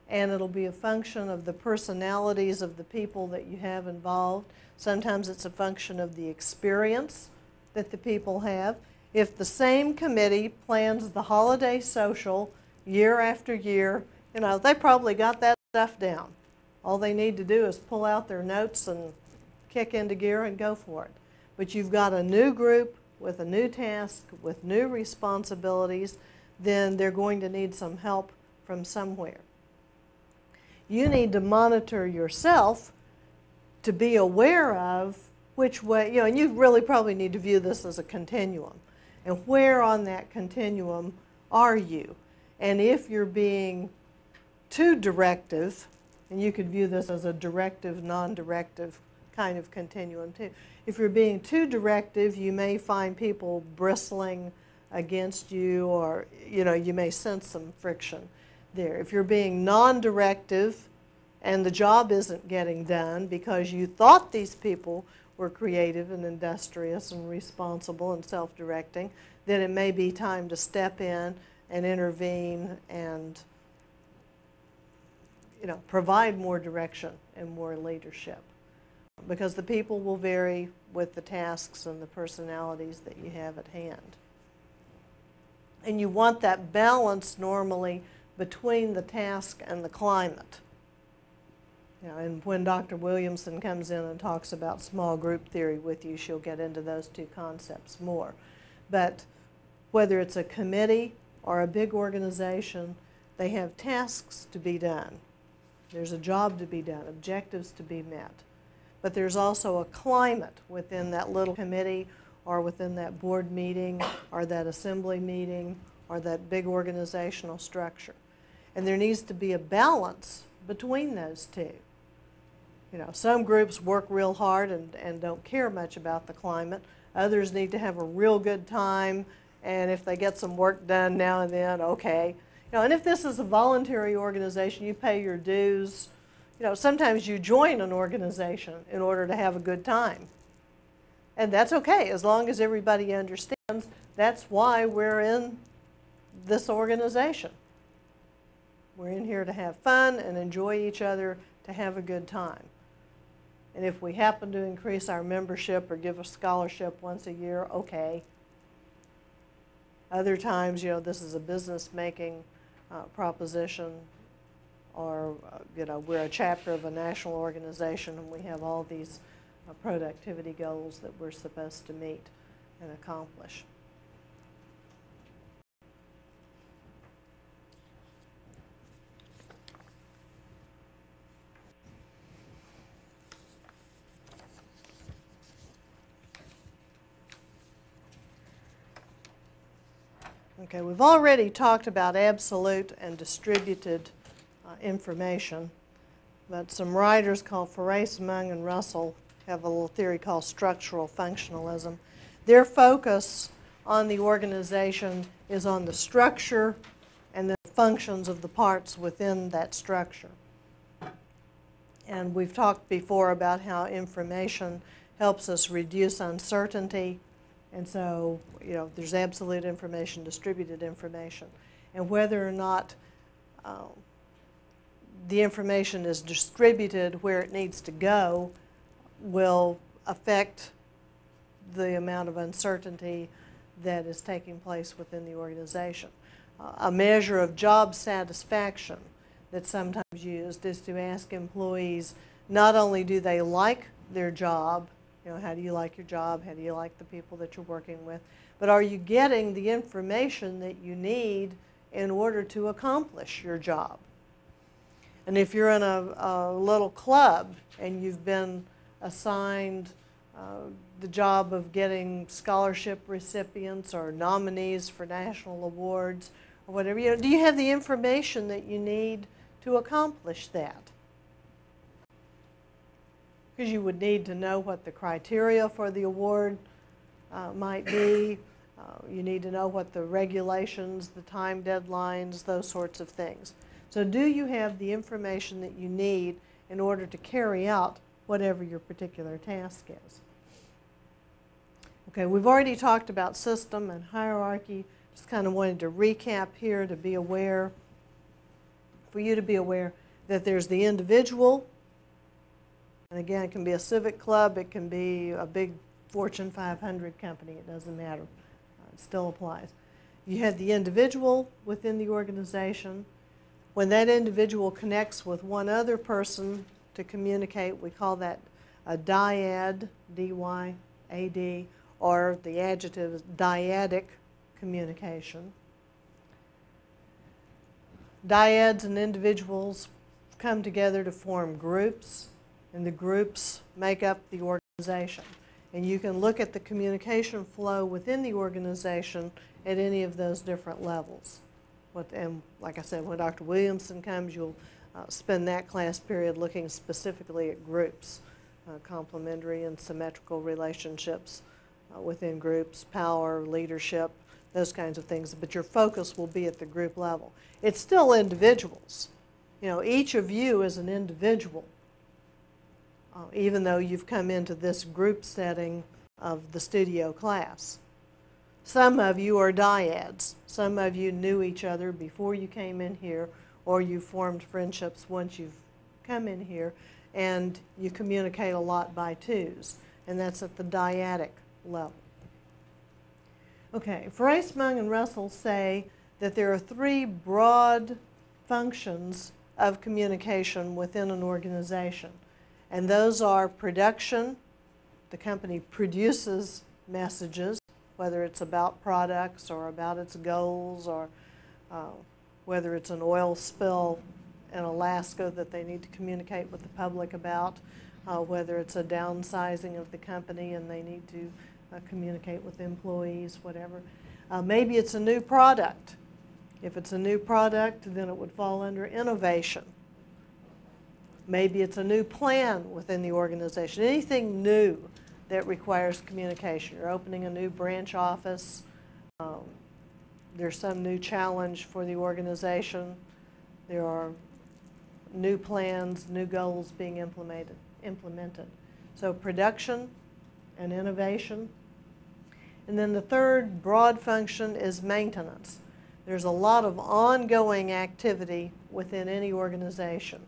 and it'll be a function of the personalities of the people that you have involved. Sometimes it's a function of the experience that the people have. If the same committee plans the holiday social year after year, you know, they probably got that stuff down. All they need to do is pull out their notes and kick into gear and go for it. But you've got a new group with a new task, with new responsibilities, then they're going to need some help from somewhere. You need to monitor yourself to be aware of which way, you know, and you really probably need to view this as a continuum. And where on that continuum are you? And if you're being too directive, and you could view this as a directive, non-directive kind of continuum too. If you're being too directive, you may find people bristling against you, or you know, you may sense some friction there. If you're being non-directive and the job isn't getting done because you thought these people were creative and industrious and responsible and self-directing, then it may be time to step in and intervene and, you know, provide more direction and more leadership, because the people will vary with the tasks and the personalities that you have at hand. And you want that balance normally between the task and the climate. You know, and when Dr. Williamson comes in and talks about small group theory with you, she'll get into those two concepts more. But whether it's a committee or a big organization, they have tasks to be done. There's a job to be done, objectives to be met. But there's also a climate within that little committee or within that board meeting or that assembly meeting or that big organizational structure. And there needs to be a balance between those two. You know, some groups work real hard and don't care much about the climate. Others need to have a real good time, and if they get some work done now and then, okay. You know, and if this is a voluntary organization, you pay your dues. You know, sometimes you join an organization in order to have a good time. And that's okay, as long as everybody understands that's why we're in this organization. We're in here to have fun and enjoy each other, to have a good time. And if we happen to increase our membership or give a scholarship once a year, okay. Other times, you know, this is a business-making proposition, or you know, we're a chapter of a national organization and we have all these productivity goals that we're supposed to meet and accomplish. Okay, we've already talked about absolute and distributed information, but some writers called Forrest, Mung, and Russell have a little theory called structural functionalism. Their focus on the organization is on the structure and the functions of the parts within that structure. And we've talked before about how information helps us reduce uncertainty. And so, you know, there's absolute information, distributed information. And whether or not the information is distributed where it needs to go will affect the amount of uncertainty that is taking place within the organization. A measure of job satisfaction that's sometimes used is to ask employees not only do they like their job, you know, how do you like your job? How do you like the people that you're working with? But are you getting the information that you need in order to accomplish your job? And if you're in a little club and you've been assigned the job of getting scholarship recipients or nominees for national awards or whatever, you know, do you have the information that you need to accomplish that? Because you would need to know what the criteria for the award might be. You need to know what the regulations, the time deadlines, those sorts of things. So do you have the information that you need in order to carry out whatever your particular task is? Okay, we've already talked about system and hierarchy. Just kind of wanted to recap here to be aware, for you to be aware that there's the individual. And again, it can be a civic club, it can be a big Fortune 500 company, it doesn't matter. It still applies. You have the individual within the organization. When that individual connects with one other person to communicate, we call that a dyad, D-Y-A-D, or the adjective is dyadic communication. Dyads and individuals come together to form groups, and the groups make up the organization. And you can look at the communication flow within the organization at any of those different levels. And like I said, when Dr. Williamson comes, you'll spend that class period looking specifically at groups, complementary and symmetrical relationships within groups, power, leadership, those kinds of things. But your focus will be at the group level. It's still individuals. You know, each of you is an individual. Even though you've come into this group setting of the studio class. Some of you are dyads. Some of you knew each other before you came in here, or you formed friendships once you've come in here, and you communicate a lot by twos, and that's at the dyadic level. Okay, Forrest, Mung, and Russell say that there are three broad functions of communication within an organization. And those are production. The company produces messages, whether it's about products or about its goals, or whether it's an oil spill in Alaska that they need to communicate with the public about, whether it's a downsizing of the company and they need to communicate with employees, whatever. Maybe it's a new product. If it's a new product, then it would fall under innovation. Maybe it's a new plan within the organization. Anything new that requires communication. You're opening a new branch office. There's some new challenge for the organization. There are new plans, new goals being implemented. So production and innovation. And then the third broad function is maintenance. There's a lot of ongoing activity within any organization,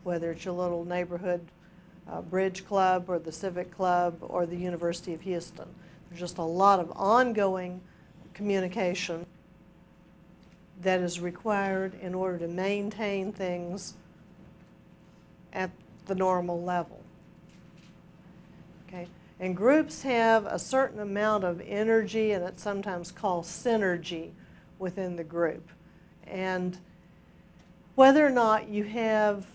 whether it's your little neighborhood bridge club or the civic club or the University of Houston. There's just a lot of ongoing communication that is required in order to maintain things at the normal level. Okay? And groups have a certain amount of energy, and it's sometimes called synergy within the group. And whether or not you have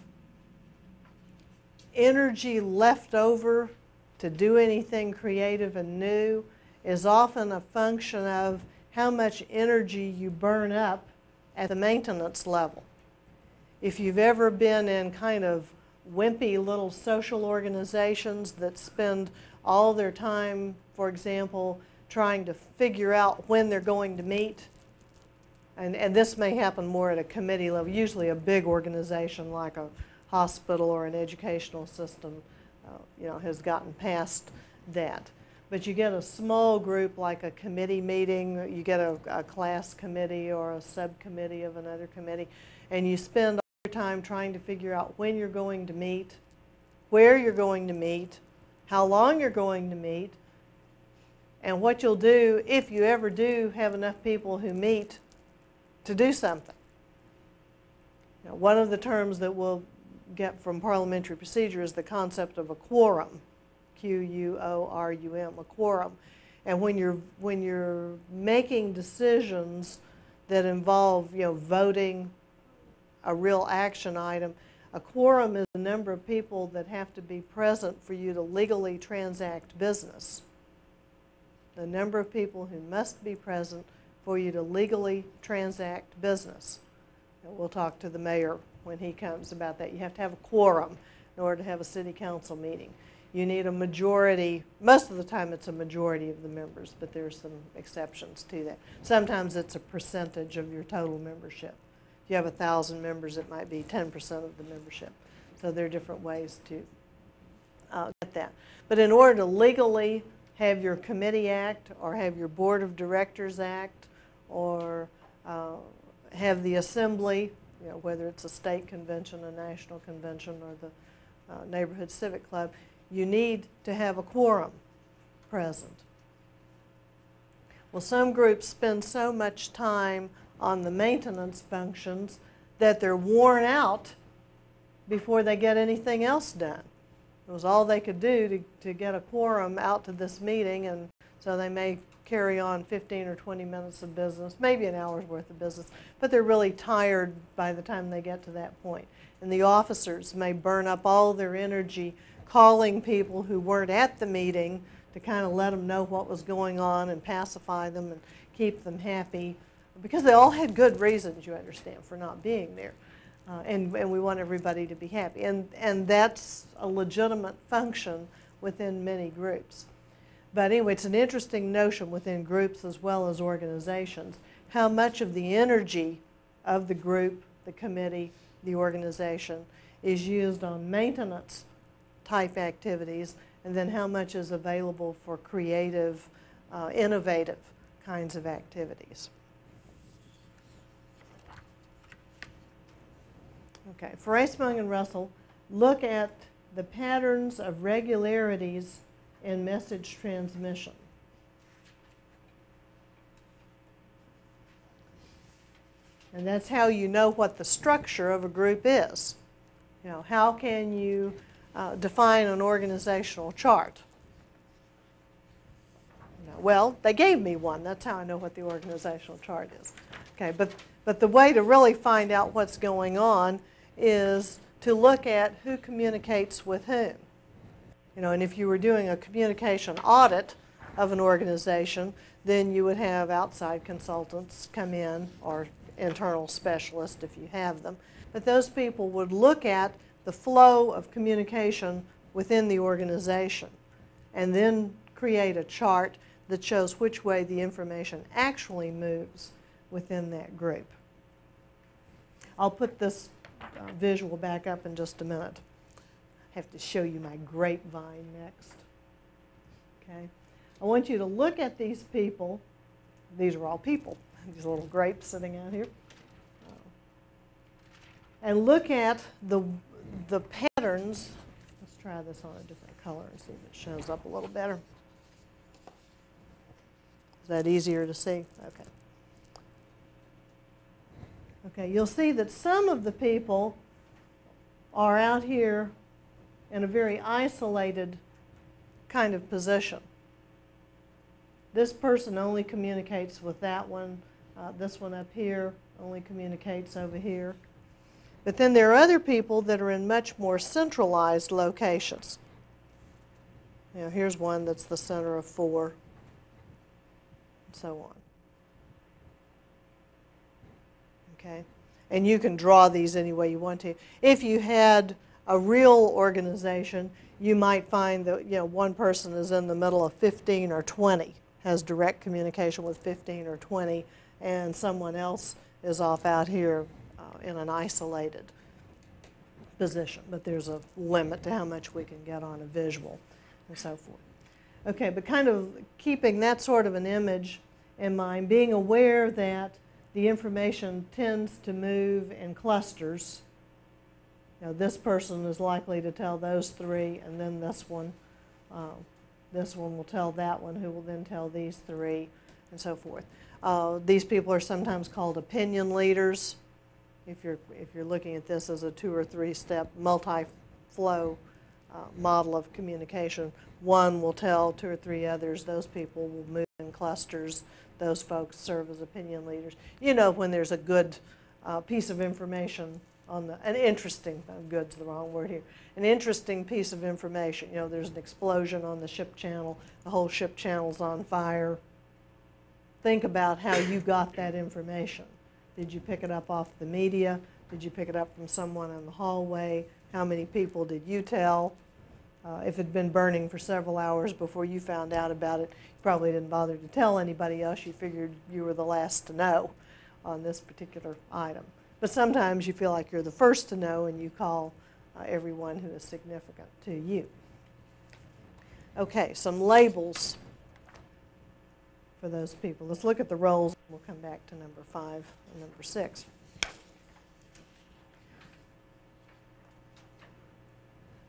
energy left over to do anything creative and new is often a function of how much energy you burn up at the maintenance level. If you've ever been in kind of wimpy little social organizations that spend all their time, for example, trying to figure out when they're going to meet, and this may happen more at a committee level, usually a big organization like a hospital or an educational system has gotten past that. But you get a small group like a committee meeting, you get a class committee or a subcommittee of another committee, and you spend all your time trying to figure out when you're going to meet, where you're going to meet, how long you're going to meet, and what you'll do if you ever do have enough people who meet to do something. One of the terms that we'll get from parliamentary procedure is the concept of a quorum, Q-U-O-R-U-M, a quorum. And when you're making decisions that involve voting a real action item, a quorum is the number of people that have to be present for you to legally transact business. The number of people who must be present for you to legally transact business. And we'll talk to the mayor when he comes about that. You have to have a quorum in order to have a city council meeting. You need a majority. Most of the time it's a majority of the members, but there's some exceptions to that. Sometimes it's a percentage of your total membership. If you have 1,000 members, it might be 10% of the membership. So there are different ways to get that. But in order to legally have your committee act or have your board of directors act or have the assembly, whether it's a state convention, a national convention, or the neighborhood civic club, you need to have a quorum present. Well, some groups spend so much time on the maintenance functions that they're worn out before they get anything else done. It was all they could do to get a quorum out to this meeting, and so they may carry on 15 or 20 minutes of business, maybe an hour's worth of business, but they're really tired by the time they get to that point. And the officers may burn up all their energy calling people who weren't at the meeting to kind of let them know what was going on and pacify them and keep them happy, because they all had good reasons, you understand, for not being there. And we want everybody to be happy. And that's a legitimate function within many groups. But anyway, it's an interesting notion within groups as well as organizations, how much of the energy of the group, the committee, the organization is used on maintenance type activities, and then how much is available for creative, innovative kinds of activities. Okay, for Acemung and Russell, look at the patterns of regularities in message transmission. And that's how you know what the structure of a group is. How can you define an organizational chart? Well, they gave me one. That's how I know what the organizational chart is. Okay, but the way to really find out what's going on is to look at who communicates with whom. And if you were doing a communication audit of an organization, then you would have outside consultants come in, or internal specialists if you have them. But those people would look at the flow of communication within the organization and then create a chart that shows which way the information actually moves within that group. I'll put this visual back up in just a minute. I have to show you my grapevine next. Okay, I want you to look at these people. These are all people, these little grapes sitting out here. And look at the patterns. Let's try this on a different color and see if it shows up a little better. Is that easier to see? Okay. Okay, you'll see that some of the people are out here in a very isolated kind of position. This person only communicates with that one. This one up here only communicates over here. But then there are other people that are in much more centralized locations. You know, here's one that's the center of 4, and so on. Okay? And you can draw these any way you want to. If you had a real organization, you might find that, you know, one person is in the middle of 15 or 20, has direct communication with 15 or 20, and someone else is off out here in an isolated position. But there's a limit to how much we can get on a visual and so forth. Okay, but kind of keeping that sort of an image in mind, being aware that the information tends to move in clusters. You know, this person is likely to tell those 3, and then this one will tell that one, who will then tell these 3, and so forth. These people are sometimes called opinion leaders. If you're looking at this as a 2 or 3 step multi-flow model of communication, one will tell 2 or 3 others. Those people will move in clusters. Those folks serve as opinion leaders. You know, when there's a good piece of information on an interesting, good's the wrong word here, an interesting piece of information. You know, there's an explosion on the ship channel, the whole ship channel's on fire. Think about how you got that information. Did you pick it up off the media? Did you pick it up from someone in the hallway? How many people did you tell? If it had been burning for several hours before you found out about it, you probably didn't bother to tell anybody else. You figured you were the last to know on this particular item. But sometimes you feel like you're the first to know, and you call everyone who is significant to you. Okay, some labels for those people. Let's look at the roles. We'll come back to number 5 and number 6.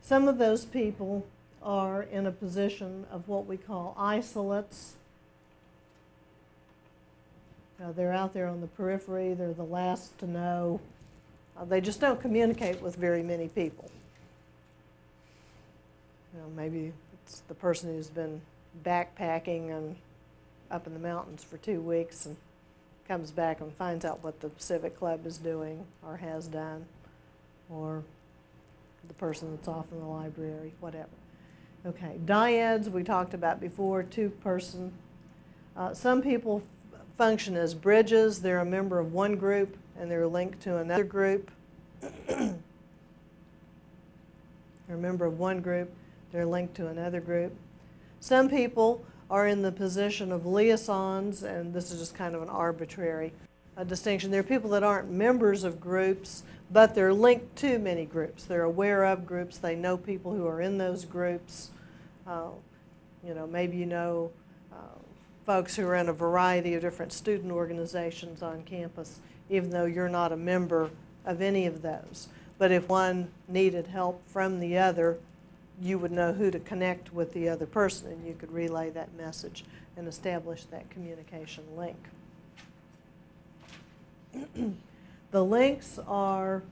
Some of those people are in a position of what we call isolates. They're out there on the periphery. They're the last to know. They just don't communicate with very many people. You know, maybe it's the person who's been backpacking and up in the mountains for 2 weeks and comes back and finds out what the civic club is doing or has done, or the person that's off in the library, whatever. Okay, dyads we talked about before, 2-person. Some people function as bridges. They're a member of one group and they're linked to another group. They're a member of one group, they're linked to another group. Some people are in the position of liaisons, and this is just kind of an arbitrary distinction. There are people that aren't members of groups, but they're linked to many groups. They're aware of groups. They know people who are in those groups. You know, maybe you know folks who are in a variety of different student organizations on campus, even though you're not a member of any of those. But if one needed help from the other, you would know who to connect with the other person, and you could relay that message and establish that communication link. The links are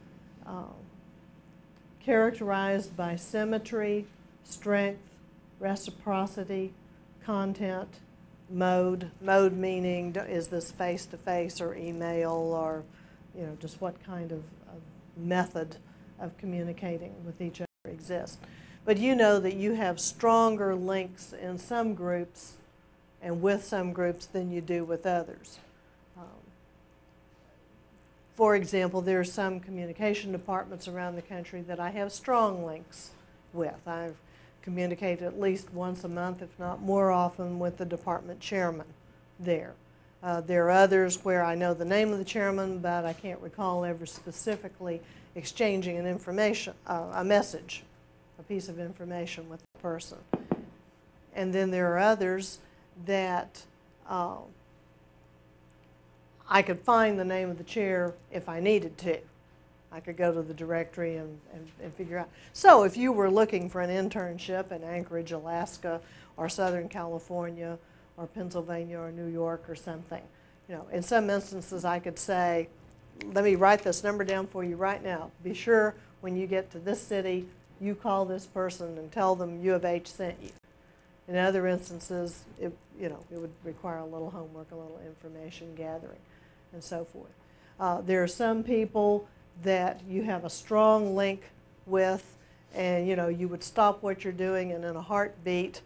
characterized by symmetry, strength, reciprocity, content, mode. Mode meaning, is this face-to-face or email, or just what kind of method of communicating with each other exists. But you know that you have stronger links in some groups and with some groups than you do with others. For example, there are some communication departments around the country that I have strong links with. I've communicated at least once a month, if not more often, with the department chairman there. There are others where I know the name of the chairman, but I can't recall ever specifically exchanging an information, a message, a piece of information with the person. And then there are others that I could find the name of the chair if I needed to. I could go to the directory and figure out. So if you were looking for an internship in Anchorage, Alaska, or Southern California, or Pennsylvania, or New York, or something, in some instances I could say, let me write this number down for you right now. Be sure when you get to this city, you call this person and tell them U of H sent you. In other instances, it would require a little homework, a little information gathering, and so forth. There are some people that you have a strong link with, and you would stop what you're doing and in a heartbeat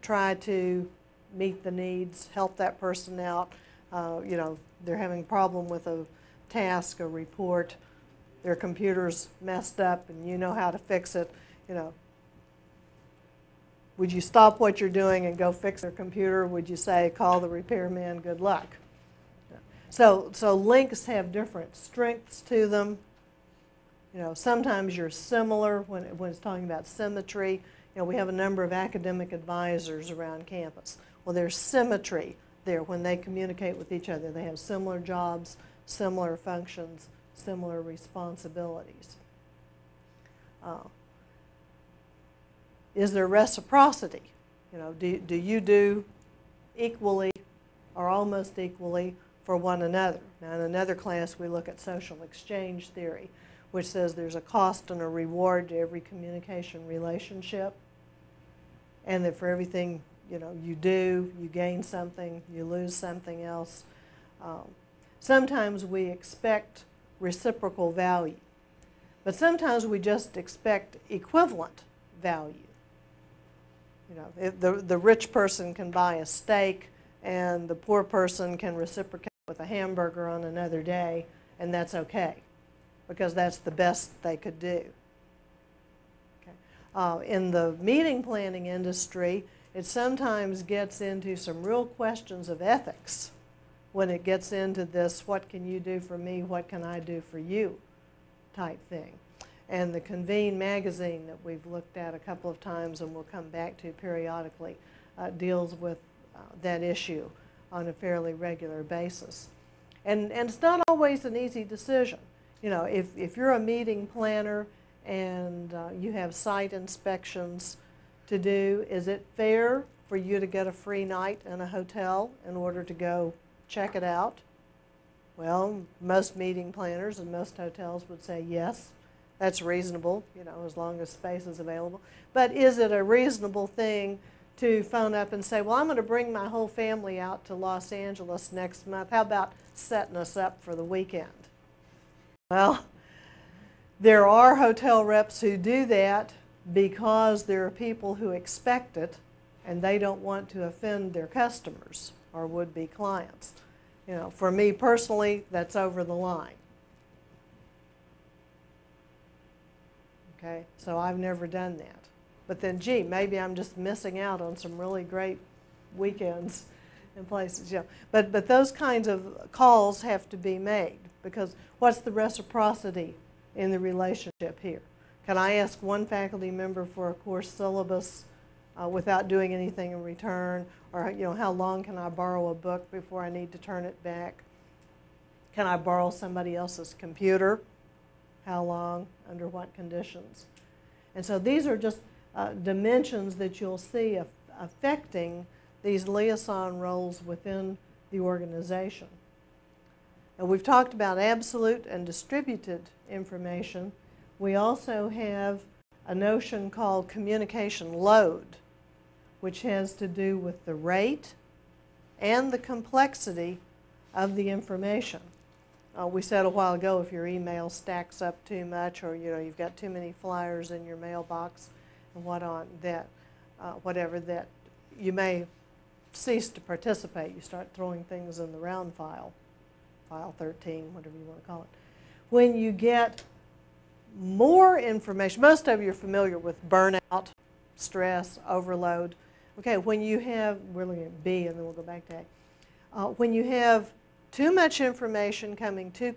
try to meet the needs, help that person out. They're having a problem with a task, a report, their computer's messed up and you know how to fix it. Would you stop what you're doing and go fix their computer? Would you say, call the repairman, good luck? So links have different strengths to them. Sometimes you're similar when it's talking about symmetry. We have a number of academic advisors around campus. Well, there's symmetry there when they communicate with each other. They have similar jobs, similar functions, similar responsibilities. Is there reciprocity? Do you do equally or almost equally for one another? Now, in another class, we look at social exchange theory, which says there's a cost and a reward to every communication relationship, and that for everything you do, you gain something, you lose something else. Sometimes we expect reciprocal value, but sometimes we just expect equivalent value. If the rich person can buy a steak and the poor person can reciprocate with a hamburger on another day, and that's okay, because that's the best they could do. Okay. In the meeting planning industry, it sometimes gets into some real questions of ethics when it gets into this, what can you do for me, what can I do for you type thing. And the Convene magazine that we've looked at a couple of times and we'll come back to periodically deals with that issue on a fairly regular basis. And it's not always an easy decision. If you're a meeting planner and you have site inspections to do, is it fair for you to get a free night in a hotel in order to go check it out? Well, most meeting planners and most hotels would say yes. That's reasonable, as long as space is available. But is it a reasonable thing to phone up and say, well, I'm going to bring my whole family out to Los Angeles next month. How about setting us up for the weekend? Well, there are hotel reps who do that because there are people who expect it and they don't want to offend their customers or would-be clients. For me personally, that's over the line. Okay, so I've never done that. But then, gee, maybe I'm just missing out on some really great weekends and places. But those kinds of calls have to be made, because what's the reciprocity in the relationship here? Can I ask one faculty member for a course syllabus without doing anything in return? Or how long can I borrow a book before I need to turn it back? Can I borrow somebody else's computer? How long, under what conditions? And so these are just dimensions that you'll see affecting these liaison roles within the organization. And we've talked about absolute and distributed information. We also have a notion called communication load, which has to do with the rate and the complexity of the information. We said a while ago, if your email stacks up too much, or you've got too many flyers in your mailbox and whatever, that you may cease to participate. You start throwing things in the round file, file 13, whatever you want to call it. When you get more information, most of you are familiar with burnout, stress, overload. Okay, when you have, we're looking at B and then we'll go back to A. When you have too much information coming too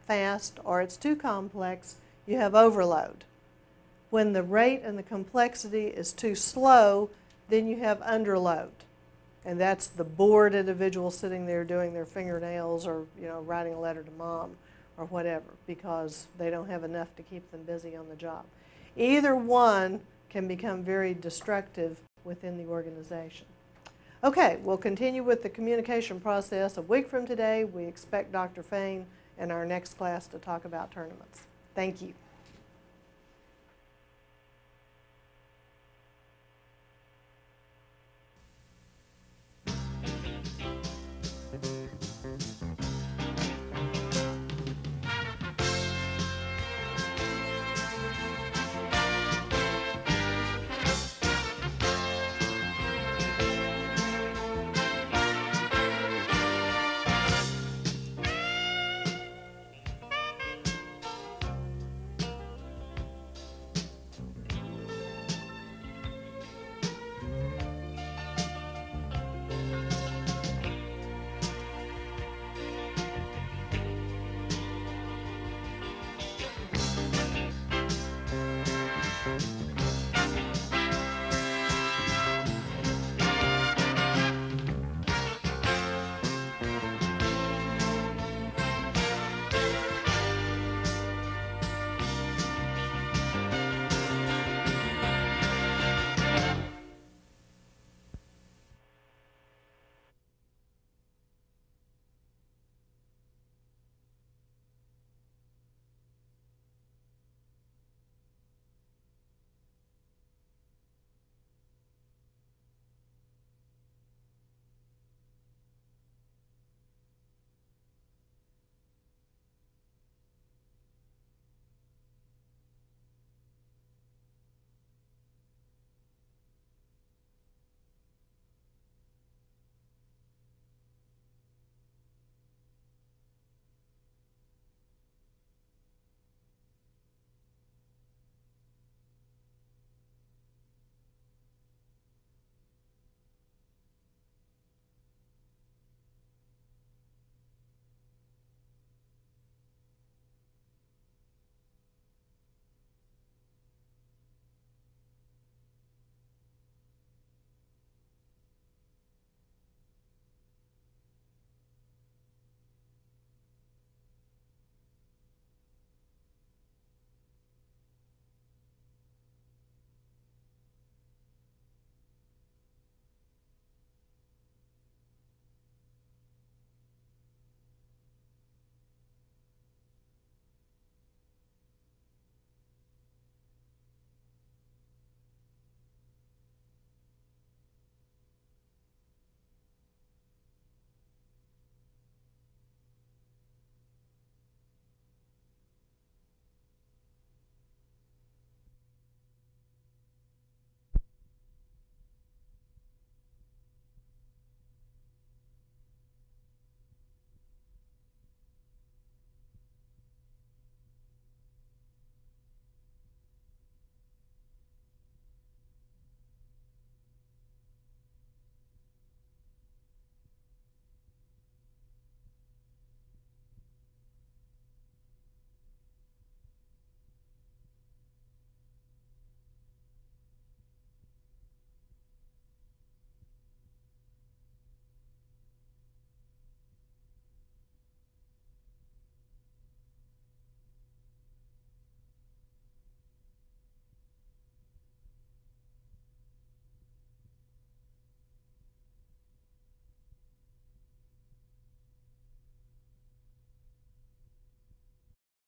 fast or it's too complex, you have overload. When the rate and the complexity is too slow, then you have underload. And that's the bored individual sitting there doing their fingernails or writing a letter to mom or whatever, because they don't have enough to keep them busy on the job. Either one can become very destructive within the organization. Okay, we'll continue with the communication process. A week from today, we expect Dr. Fain in our next class to talk about tournaments. Thank you.